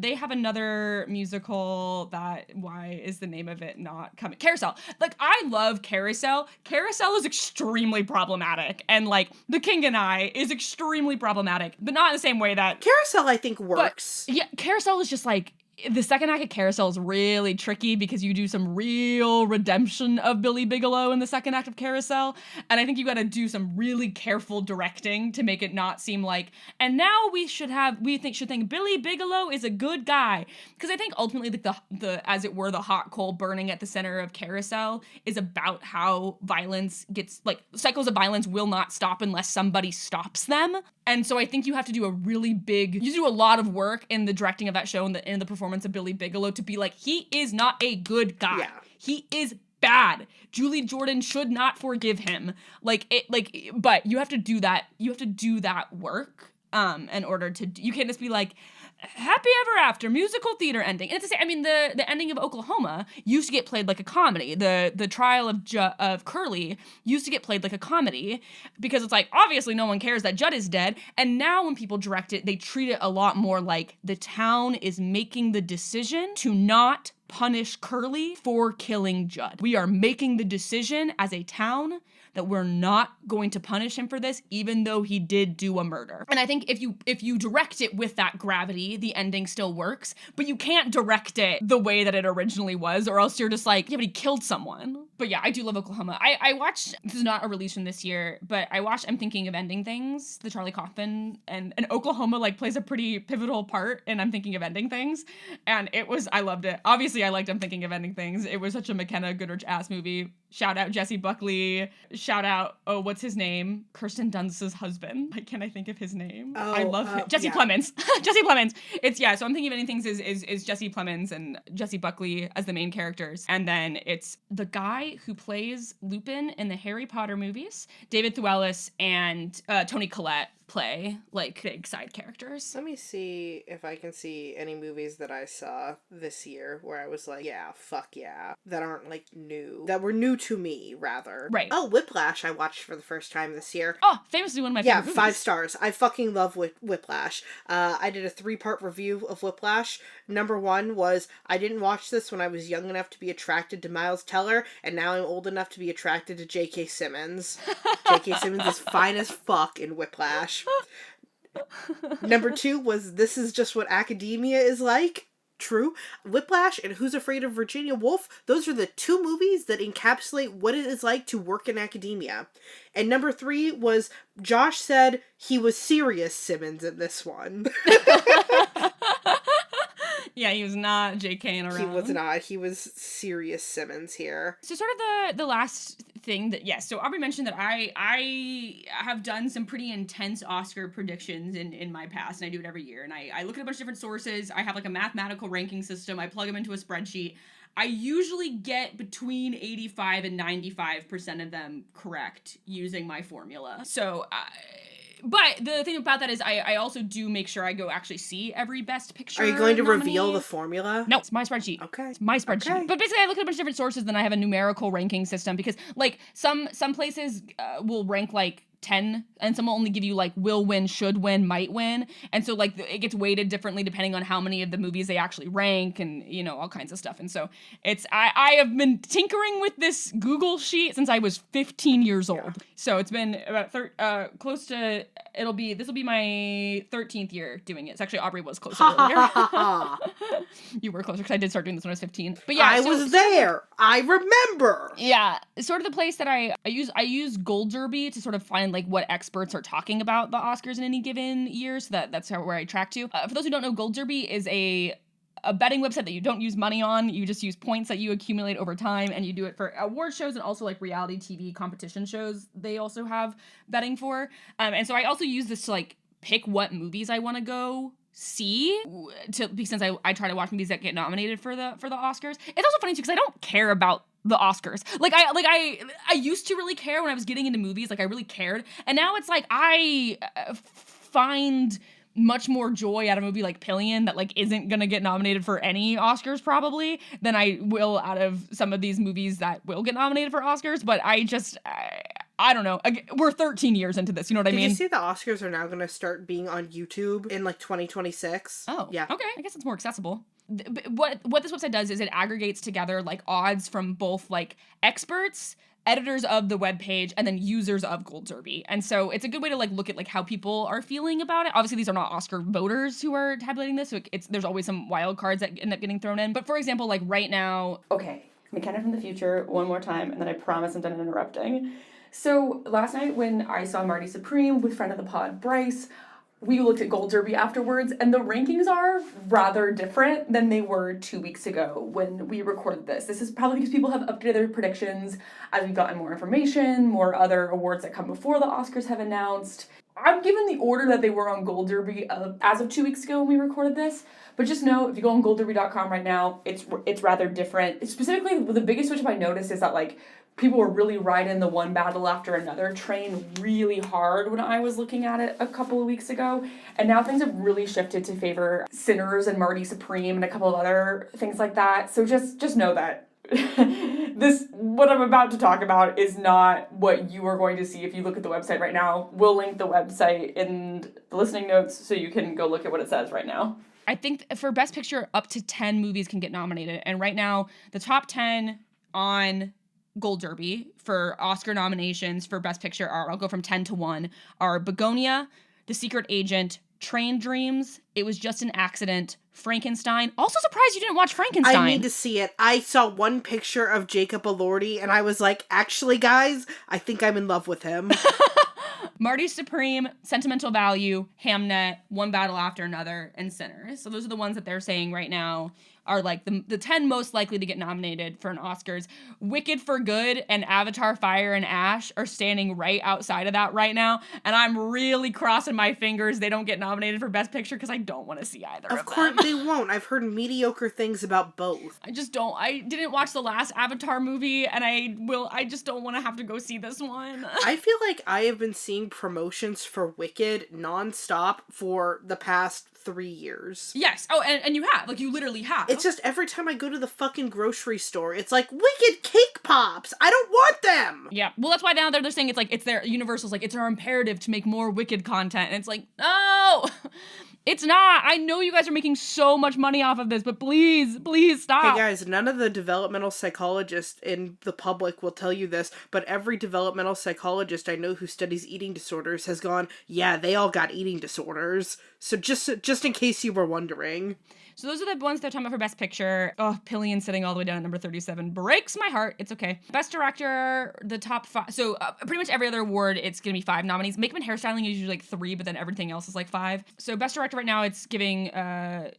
they have another musical that, why is the name of it not coming? Carousel. I love Carousel. Carousel is extremely problematic, and The King and I is extremely problematic, but not in the same way that... Carousel, I think, works. But, yeah, Carousel is just the second act of Carousel is really tricky because you do some real redemption of Billy Bigelow in the second act of Carousel. And I think you got to do some really careful directing to make it not seem and now we should think Billy Bigelow is a good guy. Because I think ultimately the as it were, the hot coal burning at the center of Carousel is about how violence gets, cycles of violence will not stop unless somebody stops them. And so I think you have to do you do a lot of work in the directing of that show and in the performance of Billy Bigelow to be he is not a good guy. Yeah. He is bad. Julie Jordan should not forgive him. But you have to do that. You have to do that work. in order to, you can't just be like, happy ever after, musical theater ending. And it's the same, I mean, the ending of Oklahoma used to get played like a comedy. The trial of Curly used to get played like a comedy because it's like, obviously no one cares that Judd is dead. And now when people direct it, they treat it a lot more like the town is making the decision to not punish Curly for killing Judd. We are making the decision as a town that we're not going to punish him for this, even though he did do a murder. And I think if you direct it with that gravity, the ending still works, but you can't direct it the way that it originally was, or else you're just like, yeah, but he killed someone. But yeah, I do love Oklahoma. I watched, this is not a release from this year, but I watched I'm Thinking of Ending Things, the Charlie Kaufman, and Oklahoma like plays a pretty pivotal part in I'm Thinking of Ending Things, and I loved it. Obviously, I liked I'm Thinking of Ending Things. It was such a Mackenna Goodrich ass movie. Shout out Jesse Buckley. Shout out, oh, what's his name? Kirsten Dunst's husband. Like, can I think of his name? Oh, I love him. Jesse Plemons. Jesse Plemons. It's, yeah, so I'm Thinking of Ending Things is Jesse Plemons and Jesse Buckley as the main characters. And then it's the guy who plays Lupin in the Harry Potter movies, David Thewlis, and Toni Collette play like big side characters. Let me see if I can see any movies that I saw this year where I was like, yeah, fuck yeah, that aren't like new, that were new to me rather. Right. Oh, Whiplash I watched for the first time this year. Oh, famously one of my favorite movies. 5 stars. I fucking love Whiplash. I did a 3-part review of Whiplash. Number 1 was, I didn't watch this when I was young enough to be attracted to Miles Teller, and now I'm old enough to be attracted to J.K. Simmons. J.K. Simmons is fine as fuck in Whiplash. Number 2 was, this is just what academia is like. True. Whiplash and Who's Afraid of Virginia Woolf, those are the 2 movies that encapsulate what it is like to work in academia. And number 3 was, Josh said he was serious Simmons in this one. Yeah, he was not JKing around. He was not. He was serious Simmons here. So sort of the last thing that, yes, so Aubrey mentioned that I have done some pretty intense Oscar predictions in my past, and I do it every year. And I look at a bunch of different sources. I have like a mathematical ranking system. I plug them into a spreadsheet. I usually get between 85 and 95% of them correct using my formula. So, but the thing about that is I also do make sure I go actually see every Best Picture Are you going to nominee. Reveal the formula? No, it's my spreadsheet. Okay. It's my spreadsheet. Okay. But basically I look at a bunch of different sources, then I have a numerical ranking system because like some places will rank like 10 and some will only give you like will win, should win, might win. And so like it gets weighted differently depending on how many of the movies they actually rank and, you know, all kinds of stuff. And so it's, I have been tinkering with this Google sheet since I was 15 years old. Yeah. So it's been about close to, this will be my 13th year doing it. It's actually Aubrey was closer earlier. You were closer because I did start doing this when I was 15. But yeah, I was there. I remember. Yeah. Sort of the place that I use Gold Derby to sort of find like what experts are talking about the Oscars in any given year. So that's where I track to. For those who don't know, Gold Derby is a betting website that you don't use money on. You just use points that you accumulate over time, and you do it for award shows and also like reality TV competition shows. They also have betting for. And so I also use this to like pick what movies I want to go see because since I try to watch movies that get nominated for the Oscars. It's also funny too because I don't care about the Oscars. I used to really care when I was getting into movies. Like I really cared, and now it's like I find much more joy out of a movie like Pillion that like isn't gonna get nominated for any Oscars probably than I will out of some of these movies that will get nominated for Oscars. But I don't know. We're 13 years into this. You know what I mean? Did you see the Oscars are now going to start being on YouTube in like 2026? Oh, yeah. Okay. I guess it's more accessible. What this website does is it aggregates together like odds from both like experts, editors of the webpage, and then users of Gold Derby. And so it's a good way to like look at like how people are feeling about it. Obviously, these are not Oscar voters who are tabulating this, so there's always some wild cards that end up getting thrown in. But for example, like right now, okay, Mackenna from the future, one more time, and then I promise I'm done interrupting. So last night when I saw Marty Supreme with friend of the pod Bryce, we looked at Gold Derby afterwards, and the rankings are rather different than they were 2 weeks ago when we recorded this. This is probably because people have updated their predictions as we've gotten more information, more other awards that come before the Oscars have announced. I'm given the order that they were on Gold Derby as of 2 weeks ago when we recorded this, but just know if you go on goldderby.com right now, it's rather different. Specifically, the biggest switch up I noticed is that like people were really riding the one battle after another train really hard when I was looking at it a couple of weeks ago. And now things have really shifted to favor Sinners and Marty Supreme and a couple of other things like that. So just know that what I'm about to talk about is not what you are going to see if you look at the website right now. We'll link the website in the listening notes so you can go look at what it says right now. I think for Best Picture, up to 10 movies can get nominated. And right now, the top 10 on Gold Derby for Oscar nominations for Best Picture are, I'll go from 10 to 1, are Begonia, The Secret Agent, Train Dreams, It Was Just an Accident, Frankenstein. Also surprised you didn't watch Frankenstein. I need to see it. I saw one picture of Jacob Elordi and I was like, actually, guys, I think I'm in love with him. Marty Supreme, Sentimental Value, Hamnet, One Battle After Another, and Sinners. So those are the ones that they're saying right now are like the 10 most likely to get nominated for an Oscars. Wicked for Good and Avatar Fire and Ash are standing right outside of that right now. And I'm really crossing my fingers they don't get nominated for Best Picture because I don't want to see either of them. Of course they won't. I've heard mediocre things about both. I just don't. I didn't watch the last Avatar movie and I just don't want to have to go see this one. I feel like I have been seeing promotions for Wicked nonstop for the past 3 years. Yes. Oh, and you have. Like, you literally have. It's just every time I go to the fucking grocery store, it's like, Wicked cake pops! I don't want them! Yeah. Well, that's why now they're saying it's their, Universal's like, it's our imperative to make more Wicked content. And it's like, no! It's not. I know you guys are making so much money off of this, but please stop. Hey guys, none of the developmental psychologists in the public will tell you this, but every developmental psychologist I know who studies eating disorders has gone, yeah, they all got eating disorders. So just in case you were wondering. So those are the ones they're talking about for Best Picture. Oh, Pillion sitting all the way down at number 37. Breaks my heart. It's okay. Best Director, the top 5. So pretty much every other award, it's going to be 5 nominees. Makeup and hairstyling is usually like 3, but then everything else is like 5. So Best Director right now, it's giving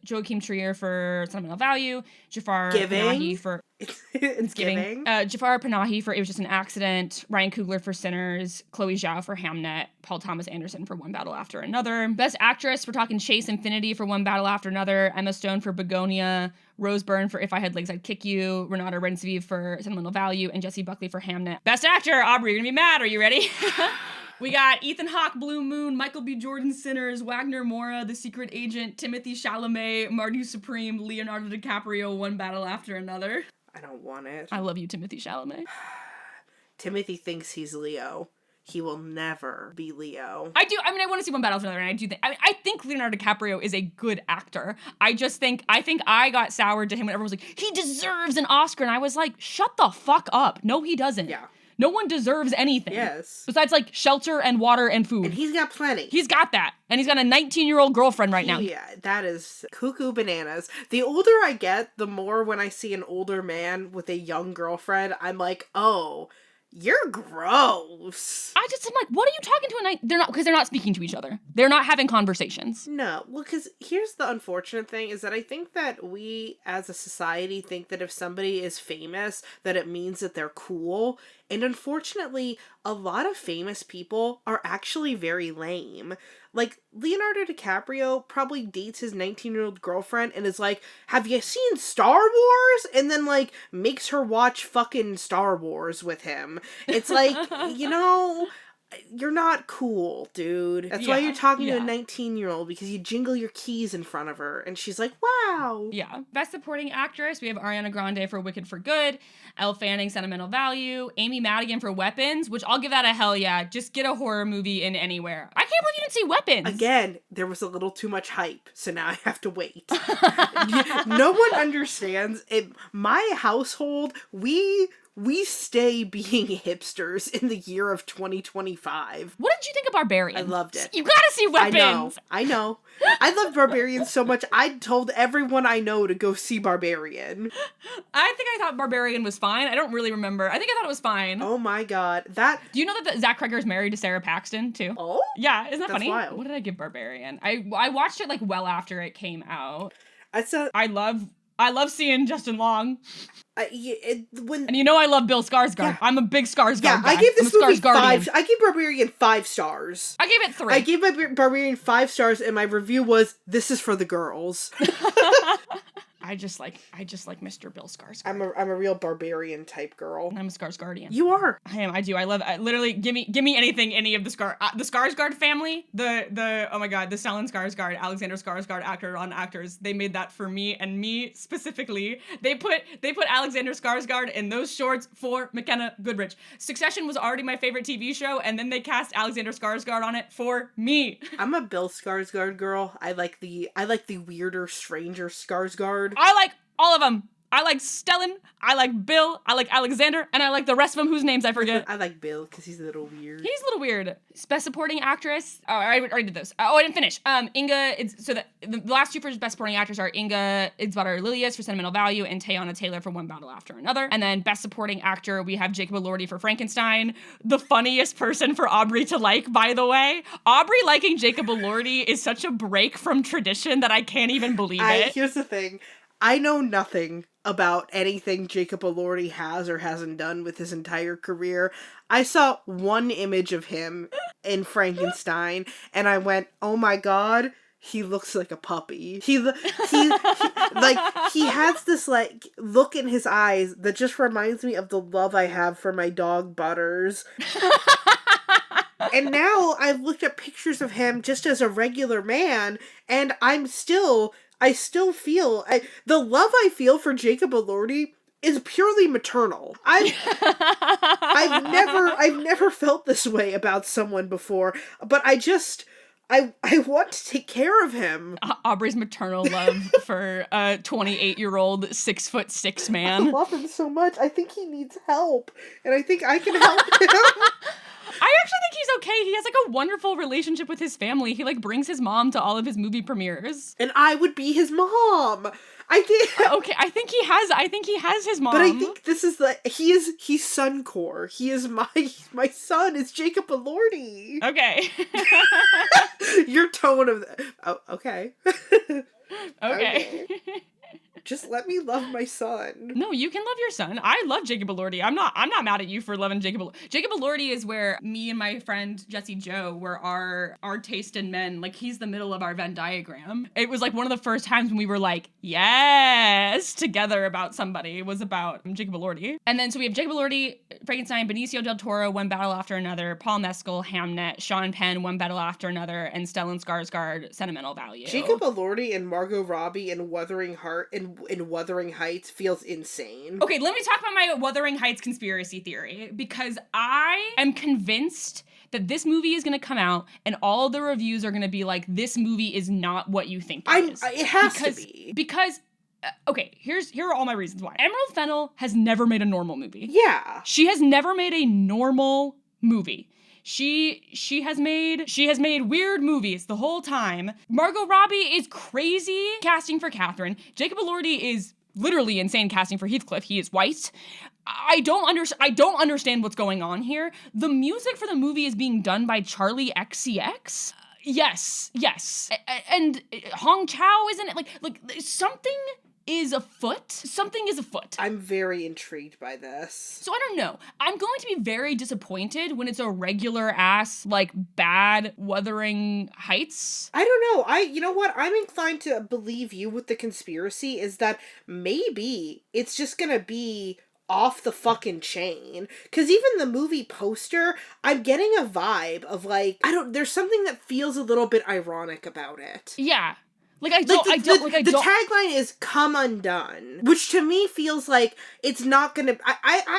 Joachim Trier for Sentimental Value, Jafar Panahi for... It's giving. Jafar Panahi for It Was Just an Accident, Ryan Coogler for Sinners, Chloe Zhao for Hamnet, Paul Thomas Anderson for One Battle After Another. Best Actress, we're talking Chase Infinity for One Battle After Another, Emma Stone for Begonia, Rose Byrne for If I Had Legs I'd Kick You, Renata Renzviv for Sentimental Value, and Jessie Buckley for Hamnet. Best Actor, Aubrey, you're gonna be mad. Are you ready? We got Ethan Hawke, Blue Moon, Michael B. Jordan, Sinners, Wagner Moura, The Secret Agent, Timothée Chalamet, Marty Supreme, Leonardo DiCaprio, One Battle After Another. I don't want it. I love you, Timothée Chalamet. Timothy thinks he's Leo. He will never be Leo. I do. I mean, I want to see One Battle After Another, and I do think. I think Leonardo DiCaprio is a good actor. I think I got soured to him when everyone was like, he deserves an Oscar, and I was like, shut the fuck up. No, he doesn't. Yeah. No one deserves anything. Yes. Besides, like, shelter and water and food. And he's got plenty. He's got that. And he's got a 19-year-old girlfriend right now. Yeah, that is cuckoo bananas. The older I get, the more when I see an older man with a young girlfriend, I'm like, oh, you're gross. I'm like, what are you talking to a night? Because they're not speaking to each other. They're not having conversations. No, well, because here's the unfortunate thing is that I think that we as a society think that if somebody is famous, that it means that they're cool. And unfortunately, a lot of famous people are actually very lame. Like, Leonardo DiCaprio probably dates his 19-year-old girlfriend and is like, have you seen Star Wars? And then, like, makes her watch fucking Star Wars with him. It's like, you're not cool, dude. That's why you're talking to a 19-year-old, because you jingle your keys in front of her, and she's like, wow. Yeah. Best Supporting Actress, we have Ariana Grande for Wicked for Good, Elle Fanning, Sentimental Value, Amy Madigan for Weapons, which I'll give that a hell yeah. Just get a horror movie in anywhere. I can't believe you didn't see Weapons. Again, there was a little too much hype, so now I have to wait. No one understands. In my household, we stay being hipsters in the year of 2025. What did you think of Barbarian? I loved it. You gotta see Weapons! I know. I loved Barbarian so much, I told everyone I know to go see Barbarian. I thought Barbarian was fine. I don't really remember. I thought it was fine. Oh my god. Do you know that Zach Kreger is married to Sarah Paxton, too? Oh? Yeah, isn't that That's funny? Wild. What did I give Barbarian? I watched it, like, well after it came out. I love seeing Justin Long. And you I love Bill Skarsgård. Yeah. I'm a big Skarsgård guy. I gave this movie 5. I gave Barbarian 5 stars. I gave it 3. I gave Barbarian 5 stars, and my review was, this is for the girls. I just like Mr. Bill Skarsgård. I'm a real barbarian type girl. I'm a Skarsgårdian. You are. I am. I do. I love. Literally, give me anything. Any of the Skarsgård family. The oh my god, the Stellan Skarsgård, Alexander Skarsgård actor on actors. They made that for me and me specifically. They put Alexander Skarsgård in those shorts for Mackenna Goodrich. Succession was already my favorite TV show, and then they cast Alexander Skarsgård on it for me. I'm a Bill Skarsgård girl. I like the weirder, stranger Skarsgård. I like all of them. I like Stellan, I like Bill, I like Alexander, and I like the rest of them whose names I forget. I like Bill because he's a little weird. He's a little weird. Best supporting actress. Oh, I already did those. Oh, I didn't finish. Inga. The last two for best supporting actors are Inga Idsbader Lilius for Sentimental Value and Teyana Taylor for One Battle After Another. And then best supporting actor, we have Jacob Elordi for Frankenstein. The funniest person for Aubrey to like, by the way. Aubrey liking Jacob Elordi is such a break from tradition that I can't even believe it. Here's the thing. I know nothing about anything Jacob Elordi has or hasn't done with his entire career. I saw one image of him in Frankenstein, and I went, "Oh my god, he looks like a puppy." He has this like look in his eyes that just reminds me of the love I have for my dog Butters. And now I've looked at pictures of him just as a regular man, and I still feel the love I feel for Jacob Elordi is purely maternal. I've never felt this way about someone before, but I want to take care of him. Aubrey's maternal love for a 28-year-old 6'6" man. I love him so much. I think he needs help, and I think I can help him. I actually think he's okay. He has like a wonderful relationship with his family. He like brings his mom to all of his movie premieres. And I would be his mom. I think. Okay, I think he has his mom. But I think this is he's Suncore. He is my son is Jacob Elordi. Okay. Your tone of okay. Okay. Just let me love my son. No, you can love your son. I love Jacob Elordi. I'm not mad at you for loving Jacob Elordi. Jacob Elordi is where me and my friend Jessie Joe were our taste in men. Like, he's the middle of our Venn diagram. It was like one of the first times when we were like, yes, together about somebody was about Jacob Elordi. And then so we have Jacob Elordi, Frankenstein, Benicio del Toro, One Battle After Another, Paul Mescal, Hamnet, Sean Penn, One Battle After Another, and Stellan Skarsgård, Sentimental Value. Jacob Elordi and Margot Robbie in Wuthering Heights feels insane. Okay, let me talk about my Wuthering Heights conspiracy theory, because I am convinced that this movie is going to come out and all the reviews are going to be like, this movie is not what you think it is. It has to be. Because okay, here are all my reasons why. Emerald Fennell has never made a normal movie. Yeah. She has never made a normal movie. She has made weird movies the whole time. Margot Robbie is crazy casting for Catherine. Jacob Elordi is literally insane casting for Heathcliff. He is white. I don't understand what's going on here. The music for the movie is being done by Charlie XCX. Yes. And Hong Chow isn't it? Like something is afoot. Something is afoot. I'm very intrigued by this. So I don't know. I'm going to be very disappointed when it's a regular ass, like, bad Wuthering Heights. I don't know. You know what? I'm inclined to believe you with the conspiracy is that maybe it's just gonna be off the fucking chain. Because even the movie poster, I'm getting a vibe of like, there's something that feels a little bit ironic about it. Yeah. The tagline is "Come Undone," which to me feels like it's not gonna.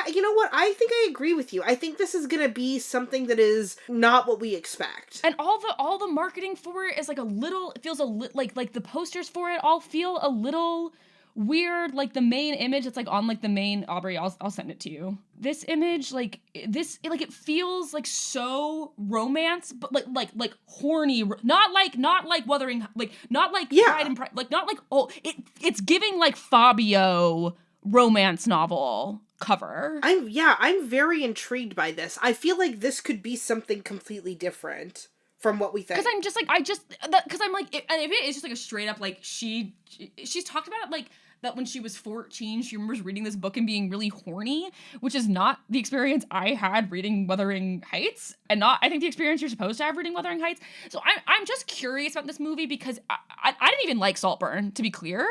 You know what? I think I agree with you. I think this is gonna be something that is not what we expect. And all the marketing for it is like a little. It feels like the posters for it all feel a little weird. Like the main image, it's like on like the main Aubrey. I'll send it to you. This image, it feels like so romance, but like horny, not like Wuthering, not like Pride and Pride, not like it's giving like Fabio romance novel cover. I'm very intrigued by this. I feel like this could be something completely different from what we think. Because I'm just, because I'm like, and if it is just like a straight up like she's talked about it like that when she was 14, she remembers reading this book and being really horny, which is not the experience I had reading Wuthering Heights, and not, I think, the experience you're supposed to have reading Wuthering Heights. So I'm just curious about this movie because I didn't even like Saltburn, to be clear.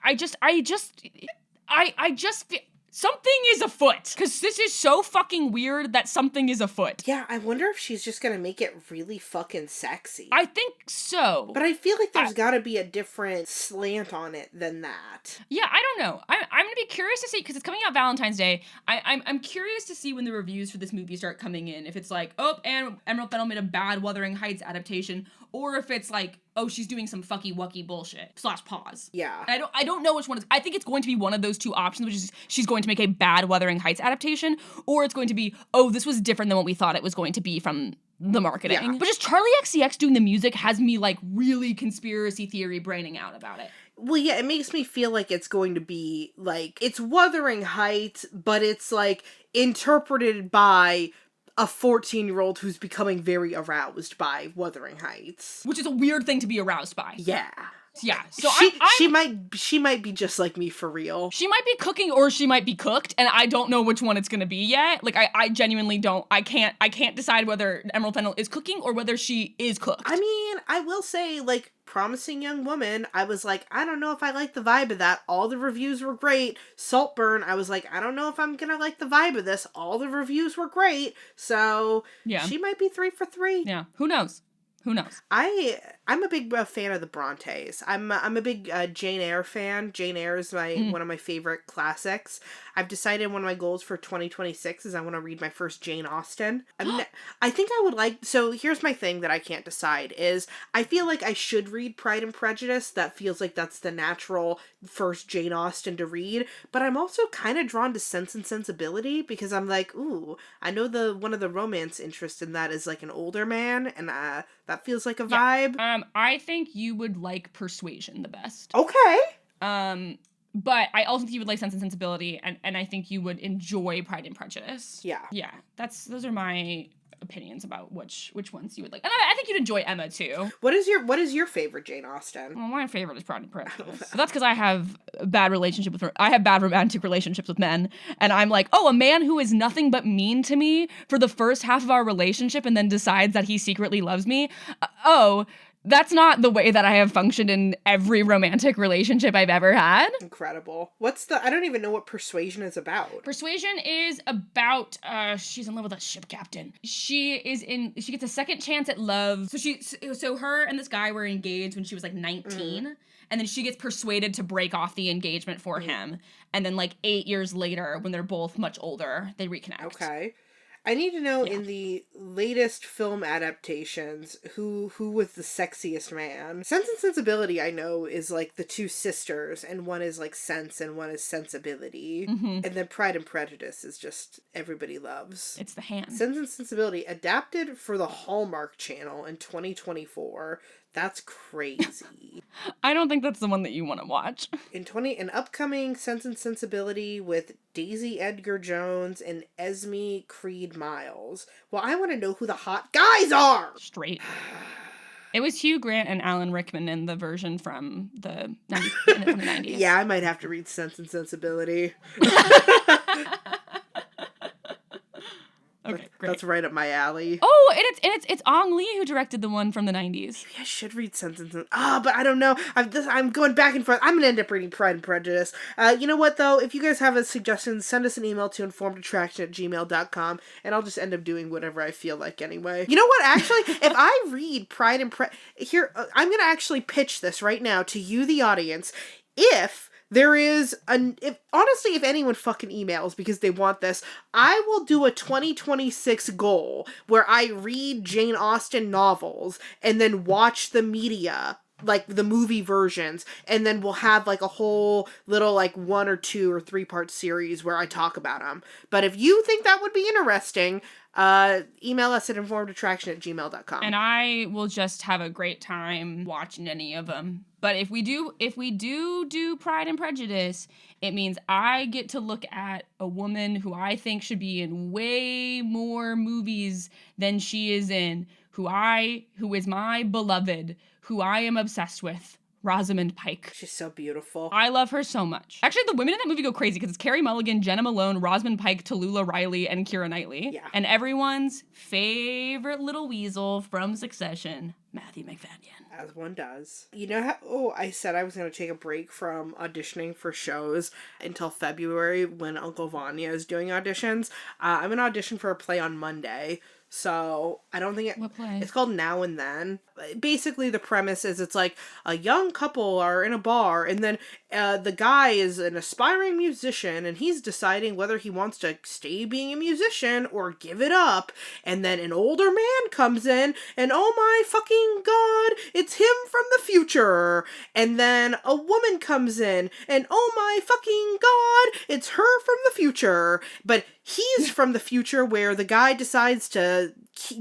I just feel something is afoot. Because this is so fucking weird that something is afoot. Yeah, I wonder if she's just gonna make it really fucking sexy. I think so. But I feel like there's gotta be a different slant on it than that. Yeah, I don't know. I'm gonna be curious to see, because it's coming out Valentine's Day. I'm curious to see when the reviews for this movie start coming in. If it's like, oh, and Emerald Fennell made a bad Wuthering Heights adaptation, or if it's like, oh, she's doing some fucky wucky bullshit / pause. Yeah. I don't know which one is. I think it's going to be one of those two options, which is she's going to make a bad Wuthering Heights adaptation, or it's going to be, oh, this was different than what we thought it was going to be from the marketing. Yeah. But just Charlie XCX doing the music has me like really conspiracy theory braining out about it. Well, yeah, it makes me feel like it's going to be like, it's Wuthering Heights, but it's like interpreted by a 14-year-old who's becoming very aroused by Wuthering Heights. Which is a weird thing to be aroused by. Yeah. Yeah. So she might be just like me for real. She might be cooking or she might be cooked, and I don't know which one it's gonna be yet. Like I genuinely don't. I can't decide whether Emerald Fennell is cooking or whether she is cooked. I mean, I will say, like, Promising Young Woman, I was like, I don't know if I like the vibe of that. All the reviews were great. Saltburn, I was like, I don't know if I'm gonna like the vibe of this. All the reviews were great. So yeah, she might be 3 for 3. Yeah, who knows? Who knows? I'm a big fan of the Brontes. I'm a big Jane Eyre fan. Jane Eyre is one of my favorite classics. I've decided one of my goals for 2026 is I want to read my first Jane Austen. I think I would like. So here's my thing that I can't decide is I feel like I should read Pride and Prejudice. That feels like that's the natural first Jane Austen to read. But I'm also kind of drawn to Sense and Sensibility because I'm like, ooh, I know one of the romance interests in that is like an older man, and that feels like a vibe. I think you would like Persuasion the best. Okay. But I also think you would like Sense and Sensibility, and I think you would enjoy Pride and Prejudice. Yeah. Yeah. Those are my opinions about which ones you would like. And I think you'd enjoy Emma too. What is your favorite Jane Austen? Well, my favorite is Pride and Prejudice. So that's because I have bad romantic relationships with men, and I'm like, oh, a man who is nothing but mean to me for the first half of our relationship and then decides that he secretly loves me. That's not the way that I have functioned in every romantic relationship I've ever had. Incredible. I don't even know what Persuasion is about. Persuasion is about, she's in love with a ship captain. She gets a second chance at love. So her and this guy were engaged when she was like 19. And then she gets persuaded to break off the engagement for him. And then like 8 years later, when they're both much older, they reconnect. Okay. I need to know in the latest film adaptations who was the sexiest man. Sense and Sensibility, I know, is like the two sisters, and one is like Sense and one is Sensibility. Mm-hmm. And then Pride and Prejudice is just everybody loves. It's the hand. Sense and Sensibility, adapted for the Hallmark Channel in 2024. That's crazy. I don't think that's the one that you want to watch. An upcoming Sense and Sensibility with Daisy Edgar Jones and Esme Creed Miles. Well, I want to know who the hot guys are! Straight. It was Hugh Grant and Alan Rickman in the version from the 90s. Yeah, I might have to read Sense and Sensibility. Okay, great. That's right up my alley. Oh, and it's Ong Lee who directed the one from the 90s. Maybe I should read Sense and Sensibility. But I don't know. I'm going back and forth. I'm going to end up reading Pride and Prejudice. You know what, though? If you guys have a suggestion, send us an email to informedattraction@gmail.com, and I'll just end up doing whatever I feel like anyway. You know what? Actually, if I read Pride and Prejudice... Here, I'm going to actually pitch this right now to you, the audience. If anyone fucking emails because they want this, I will do a 2026 goal where I read Jane Austen novels and then watch the media, like the movie versions, and then we'll have like a whole little like 1 or 2 or 3-part series where I talk about them. But if you think that would be interesting, email us at informedattraction@gmail.com. And I will just have a great time watching any of them. But if we do Pride and Prejudice, it means I get to look at a woman who I think should be in way more movies than she is in, who is my beloved, who I am obsessed with, Rosamund Pike. She's so beautiful. I love her so much. Actually, the women in that movie go crazy because it's Carey Mulligan, Jenna Malone, Rosamund Pike, Tallulah Riley, and Keira Knightley. Yeah. And everyone's favorite little weasel from Succession, Matthew McFadden. As one does. You know how, I said I was going to take a break from auditioning for shows until February when Uncle Vanya is doing auditions. I'm going to audition for a play on Monday. So I don't think What play? It's called Now and Then. Basically, the premise is it's like a young couple are in a bar, and then the guy is an aspiring musician, and he's deciding whether he wants to stay being a musician or give it up. And then an older man comes in, and oh my fucking god, it's him from the future. And then a woman comes in, and oh my fucking god, it's her from the future. But he's from the future where the guy decides to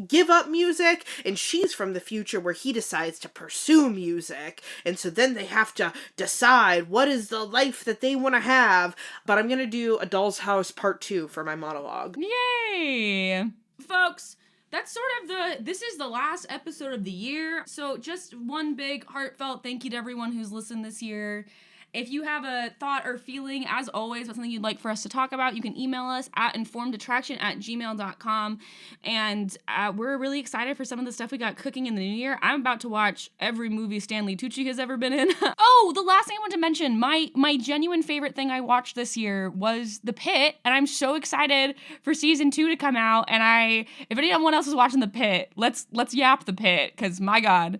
give up music, and she's from the future where he decides to pursue music. And so then they have to decide what is the life that they want to have. But I'm going to do A Doll's House Part 2 for my monologue. Yay! Folks, that's sort of this is the last episode of the year. So just one big heartfelt thank you to everyone who's listened this year. If you have a thought or feeling, as always, about something you'd like for us to talk about, you can email us at informedattraction@gmail.com. And we're really excited for some of the stuff we got cooking in the new year. I'm about to watch every movie Stanley Tucci has ever been in. Oh, the last thing I want to mention, my genuine favorite thing I watched this year was The Pit, and I'm so excited for season 2 to come out. And if anyone else is watching The Pit, let's yap The Pit, because my God,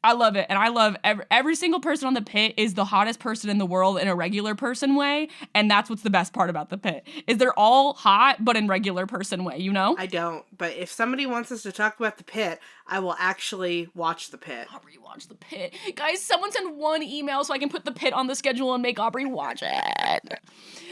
I love it. And I love every single person on The Pit is the hottest person in the world in a regular person way. And that's what's the best part about The Pit, is they're all hot, but in regular person way, you know? I don't, but if somebody wants us to talk about The Pit, I will actually watch The Pit. Aubrey, watch The Pit. Guys, someone send one email so I can put The Pit on the schedule and make Aubrey watch it.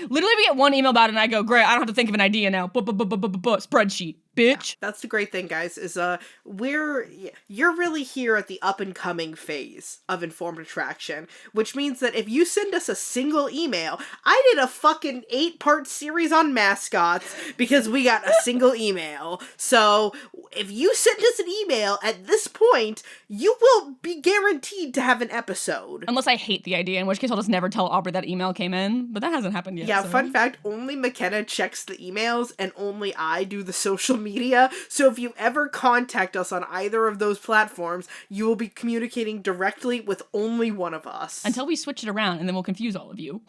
Literally, we get one email about it and I go, great, I don't have to think of an idea now. Spreadsheet. Bitch. That's the great thing, guys, is you're really here at the up and coming phase of Informed Attraction, which means that if you send us a single email, I did a fucking 8-part series on mascots because we got a single email. So if you send us an email at this point, you will be guaranteed to have an episode. Unless I hate the idea, in which case I'll just never tell Aubrey that email came in, but that hasn't happened yet. Yeah, so. Fun fact, only Mackenna checks the emails and only I do the social media. So if you ever contact us on either of those platforms, you will be communicating directly with only one of us. Until we switch it around, and then we'll confuse all of you.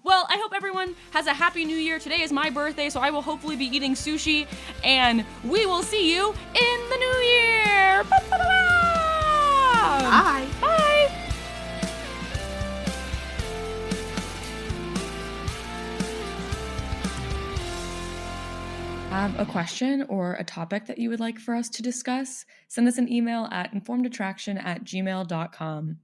Well, I hope everyone has a happy new year. Today is my birthday, so I will hopefully be eating sushi, and we will see you in the new year. Bye. Bye. Have a question or a topic that you would like for us to discuss? Send us an email at informedattraction@gmail.com.